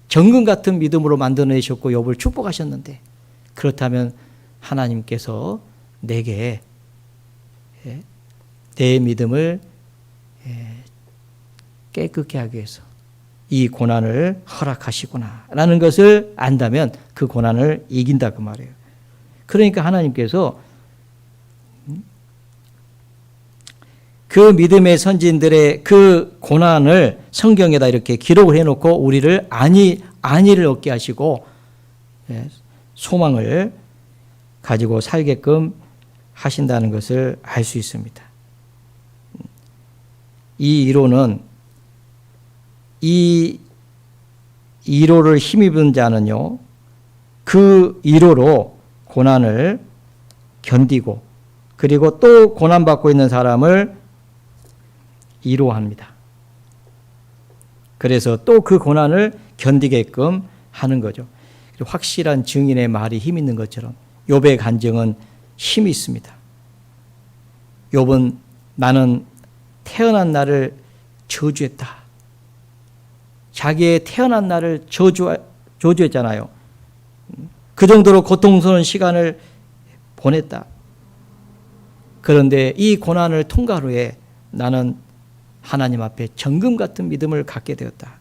Speaker 1: 정금 같은 믿음으로 만들어내셨고 욥을 축복하셨는데 그렇다면 하나님께서 내게 내 믿음을 깨끗게 하기 위해서 이 고난을 허락하시구나 라는 것을 안다면 그 고난을 이긴다 그 말이에요. 그러니까 하나님께서 그 믿음의 선진들의 그 고난을 성경에다 이렇게 기록을 해놓고 우리를 안위를 얻게 하시고 소망을 가지고 살게끔 하신다는 것을 알 수 있습니다. 이 위로는 이 위로를 힘입은 자는요, 그 위로로 고난을 견디고 그리고 또 고난받고 있는 사람을 위로합니다. 그래서 또 그 고난을 견디게끔 하는 거죠. 확실한 증인의 말이 힘 있는 것처럼 욥의 간증은 힘이 있습니다. 욥은 나는 태어난 날을 저주했다. 자기의 태어난 날을 저주했잖아요. 그 정도로 고통스러운 시간을 보냈다. 그런데 이 고난을 통과 후에 나는 하나님 앞에 정금 같은 믿음을 갖게 되었다.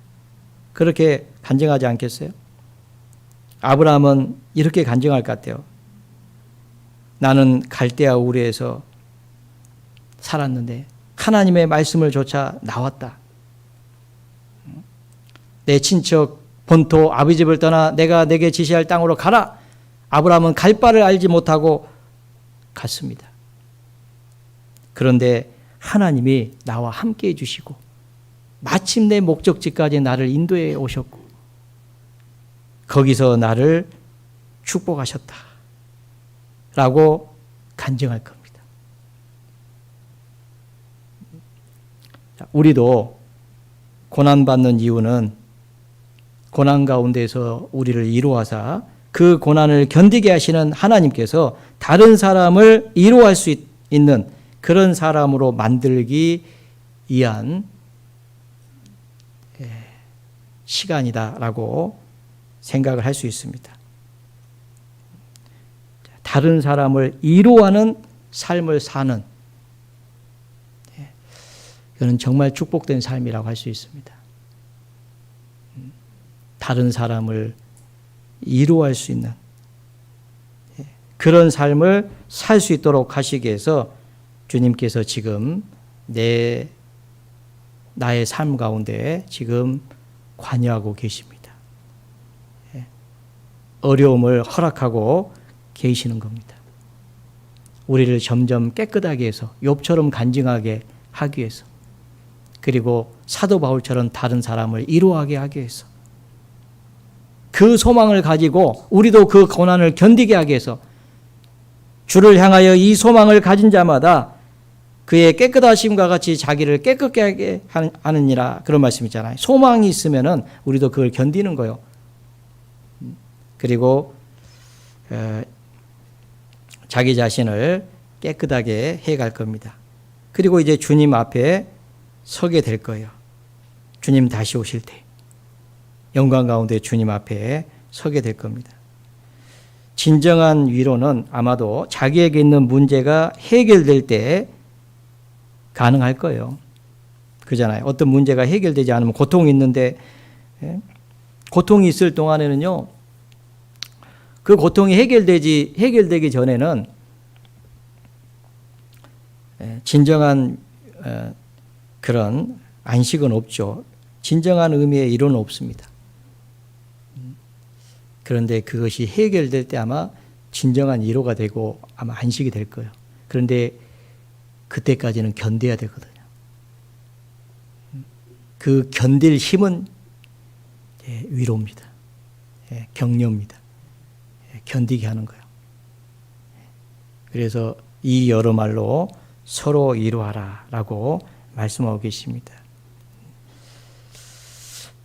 Speaker 1: 그렇게 간증하지 않겠어요? 아브라함은 이렇게 간증할 것 같아요. 나는 갈대아 우르에서 살았는데 하나님의 말씀을 조차 나왔다. 내 친척 본토 아비 집을 떠나 내가 내게 지시할 땅으로 가라. 아브라함은 갈 바를 알지 못하고 갔습니다. 그런데 하나님이 나와 함께 해주시고 마침내 목적지까지 나를 인도해 오셨고 거기서 나를 축복하셨다 라고 간증할 겁니다. 우리도 고난받는 이유는 고난 가운데서 우리를 이루하사 그 고난을 견디게 하시는 하나님께서 다른 사람을 이루할 수 있는 그런 사람으로 만들기 위한 시간이다라고 생각을 할 수 있습니다. 다른 사람을 이루하는 삶을 사는, 이거는 정말 축복된 삶이라고 할 수 있습니다. 다른 사람을 이루할 수 있는 그런 삶을 살 수 있도록 하시기 위해서 주님께서 지금 나의 삶 가운데 지금 관여하고 계십니다. 어려움을 허락하고 계시는 겁니다. 우리를 점점 깨끗하게 해서 욥처럼 간증하게 하기 위해서, 그리고 사도 바울처럼 다른 사람을 이루하게 하기 위해서, 그 소망을 가지고 우리도 그 고난을 견디게 하기 위해서 주를 향하여 이 소망을 가진 자마다 그의 깨끗하심과 같이 자기를 깨끗게 하게 하느니라, 그런 말씀 있잖아요. 소망이 있으면은 우리도 그걸 견디는 거예요. 그리고 자기 자신을 깨끗하게 해갈 겁니다. 그리고 이제 주님 앞에 서게 될 거예요. 주님 다시 오실 때 영광 가운데 주님 앞에 서게 될 겁니다. 진정한 위로는 아마도 자기에게 있는 문제가 해결될 때 가능할 거예요. 그잖아요. 어떤 문제가 해결되지 않으면 고통이 있는데, 고통이 있을 동안에는요, 그 고통이 해결되기 전에는 진정한 그런 안식은 없죠. 진정한 의미의 위로는 없습니다. 그런데 그것이 해결될 때 아마 진정한 위로가 되고 아마 안식이 될 거예요. 그런데 그때까지는 견뎌야 되거든요. 그 견딜 힘은 위로입니다. 격려입니다. 견디게 하는 거예요. 그래서 이 여러 말로 서로 위로하라 라고 말씀하고 계십니다.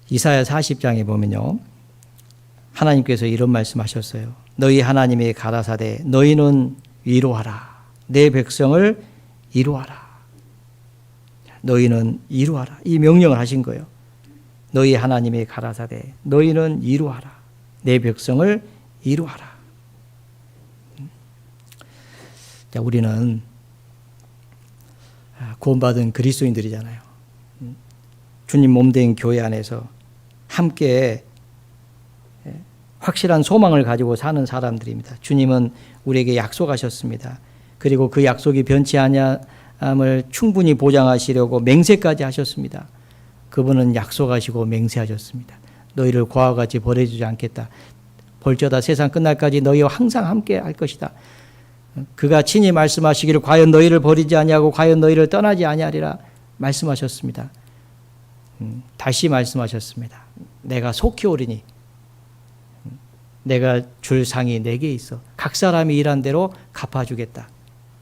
Speaker 1: 이사야 40장에 보면요, 하나님께서 이런 말씀하셨어요. 너희 하나님의 가라사대 너희는 위로하라. 내 백성을 위로하라. 너희는 위로하라. 이 명령을 하신 거예요. 너희 하나님의 가라사대 너희는 위로하라. 내 백성을 위로하라. 자, 우리는 구원받은 그리스도인들이잖아요. 주님 몸된 교회 안에서 함께 확실한 소망을 가지고 사는 사람들입니다. 주님은 우리에게 약속하셨습니다. 그리고 그 약속이 변치 아니함을 충분히 보장하시려고 맹세까지 하셨습니다. 그분은 약속하시고 맹세하셨습니다. 너희를 고아와 같이 버려주지 않겠다. 볼지어다 세상 끝날까지 너희와 항상 함께 할 것이다. 그가 친히 말씀하시기를 과연 너희를 버리지 아니하고 과연 너희를 떠나지 아니하리라 말씀하셨습니다. 다시 말씀하셨습니다. 내가 속히 오리니 내가 줄 상이 내게 있어 각 사람이 일한 대로 갚아주겠다.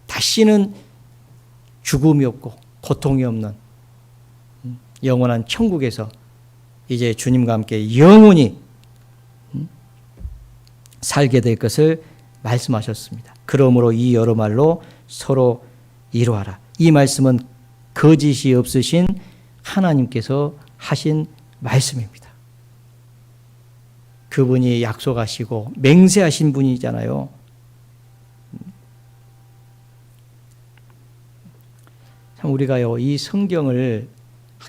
Speaker 1: 다시는 죽음이 없고 고통이 없는 영원한 천국에서 이제 주님과 함께 영원히 살게 될 것을 말씀하셨습니다. 그러므로 이 여러 말로 서로 위로하라. 이 말씀은 거짓이 없으신 하나님께서 하신 말씀입니다. 그분이 약속하시고 맹세하신 분이잖아요. 참 우리가요, 이 성경을,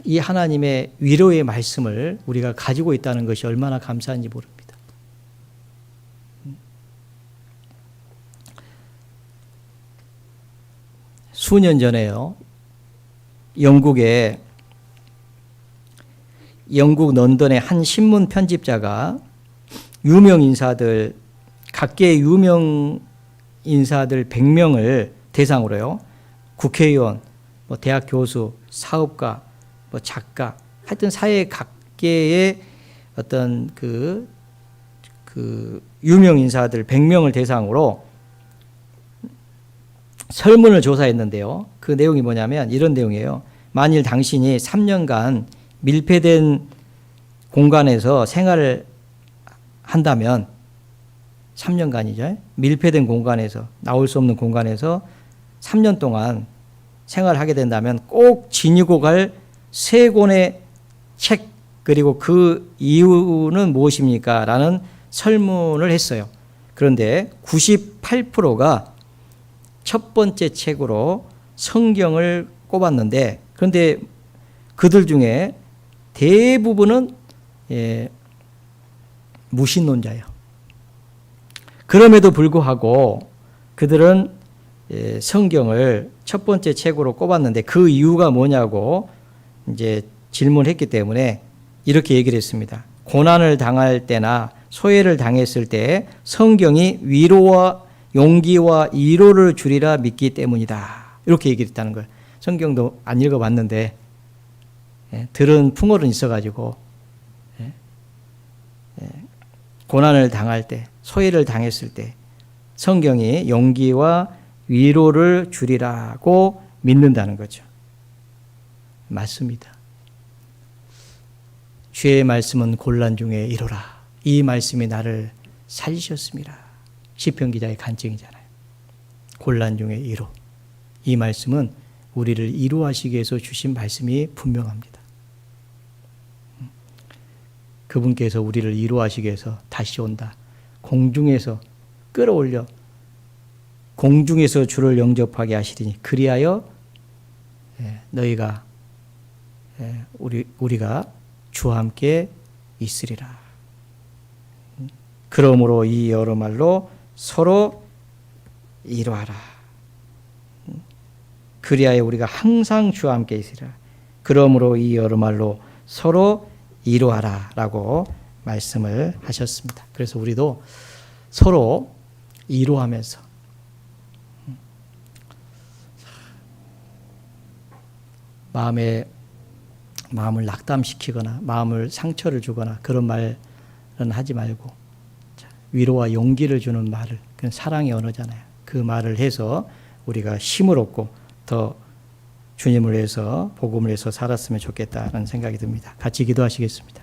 Speaker 1: 이 하나님의 위로의 말씀을 우리가 가지고 있다는 것이 얼마나 감사한지 모릅니다. 수년 전에요, 영국 런던의 한 신문 편집자가 유명 인사들, 각계의 유명 인사들 100명을 대상으로요, 국회의원, 대학 교수, 사업가, 작가, 하여튼 사회 각계의 어떤 그 그 유명 인사들 100명을 대상으로 설문을 조사했는데요. 그 내용이 뭐냐면 이런 내용이에요. 만일 당신이 3년간 밀폐된 공간에서 생활을 한다면 3년간이죠. 밀폐된 공간에서 나올 수 없는 공간에서 3년 동안 생활하게 된다면 꼭 지니고 갈 3권의 책 그리고 그 이유는 무엇입니까? 라는 설문을 했어요. 그런데 98%가 첫 번째 책으로 성경을 꼽았는데 그런데 그들 중에 대부분은 무신론자예요. 그럼에도 불구하고 그들은 성경을 첫 번째 책으로 꼽았는데 그 이유가 뭐냐고 이제 질문했기 때문에 이렇게 얘기를 했습니다. 고난을 당할 때나 소외를 당했을 때 성경이 위로와 용기와 위로를 주리라 믿기 때문이다. 이렇게 얘기를 했다는 거예요. 성경도 안 읽어봤는데 들은 풍월은 있어가지고 고난을 당할 때 소외를 당했을 때 성경이 용기와 위로를 주리라고 믿는다는 거죠. 맞습니다. 주의 말씀은 곤란 중에 이루라. 이 말씀이 나를 살리셨습니다. 시편 기자의 간증이잖아요. 곤란 중에 이루. 이 말씀은 우리를 이루하시기 위해서 주신 말씀이 분명합니다. 그분께서 우리를 이루하시기 위해서 다시 온다. 공중에서 끌어올려 공중에서 주를 영접하게 하시리니 그리하여 너희가 우리가 주와 함께 있으리라. 그러므로 이 여러 말로 서로 이루하라. 그리하여 우리가 항상 주와 함께 있으리라. 그러므로 이 여러 말로 서로 이루하라 라고 말씀을 하셨습니다. 그래서 우리도 서로 이루하면서 마음을 낙담시키거나 마음을 상처를 주거나 그런 말은 하지 말고 위로와 용기를 주는 말을, 그건 사랑의 언어잖아요. 그 말을 해서 우리가 힘을 얻고 더 주님을 위해서 복음을 위해서 살았으면 좋겠다는 생각이 듭니다. 같이 기도하시겠습니다.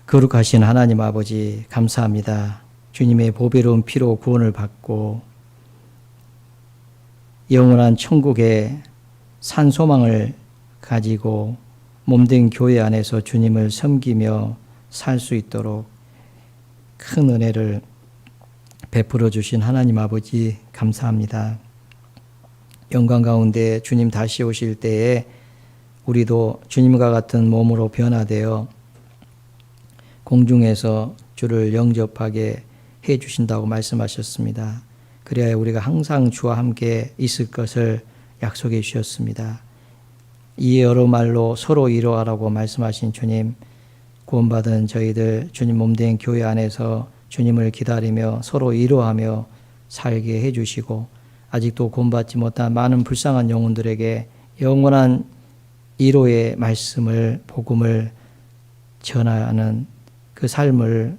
Speaker 1: 거룩하신 하나님 아버지 감사합니다. 주님의 보배로운 피로 구원을 받고 영원한 천국의 산 소망을 가지고 몸된 교회 안에서 주님을 섬기며 살 수 있도록 큰 은혜를 베풀어 주신 하나님 아버지 감사합니다. 영광 가운데 주님 다시 오실 때에 우리도 주님과 같은 몸으로 변화되어 공중에서 주를 영접하게 해 주신다고 말씀하셨습니다. 그래야 우리가 항상 주와 함께 있을 것을 약속해 주셨습니다. 이 여러 말로 서로 이루하라고 말씀하신 주님, 구원받은 저희들 주님 몸된 교회 안에서 주님을 기다리며 서로 이루하며 살게 해주시고 아직도 구원받지 못한 많은 불쌍한 영혼들에게 영원한 위로의 말씀을 복음을 전하는 그 삶을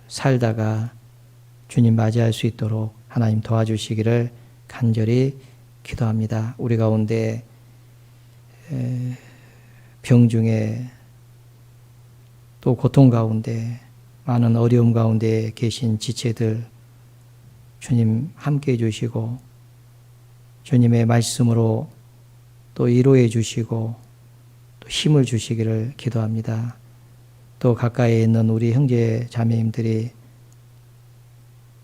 Speaker 1: 살다가 주님 맞이할 수 있도록 하나님 도와주시기를 간절히 기도합니다. 우리 가운데 병중에 또 고통 가운데 많은 어려움 가운데 계신 지체들 주님 함께해 주시고 주님의 말씀으로 또 위로해 주시고 또 힘을 주시기를 기도합니다. 또 가까이에 있는 우리 형제 자매님들이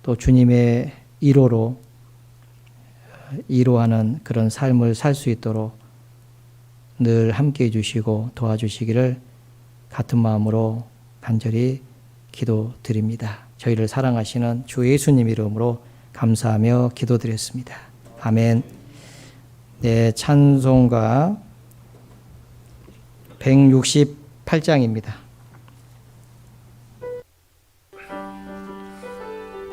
Speaker 1: 또 주님의 위로로 위로하는 그런 삶을 살 수 있도록 늘 함께해 주시고 도와주시기를 같은 마음으로 간절히 기도드립니다. 저희를 사랑하시는 주 예수님 이름으로 감사하며 기도드렸습니다. 아멘. 네, 찬송가 168장입니다.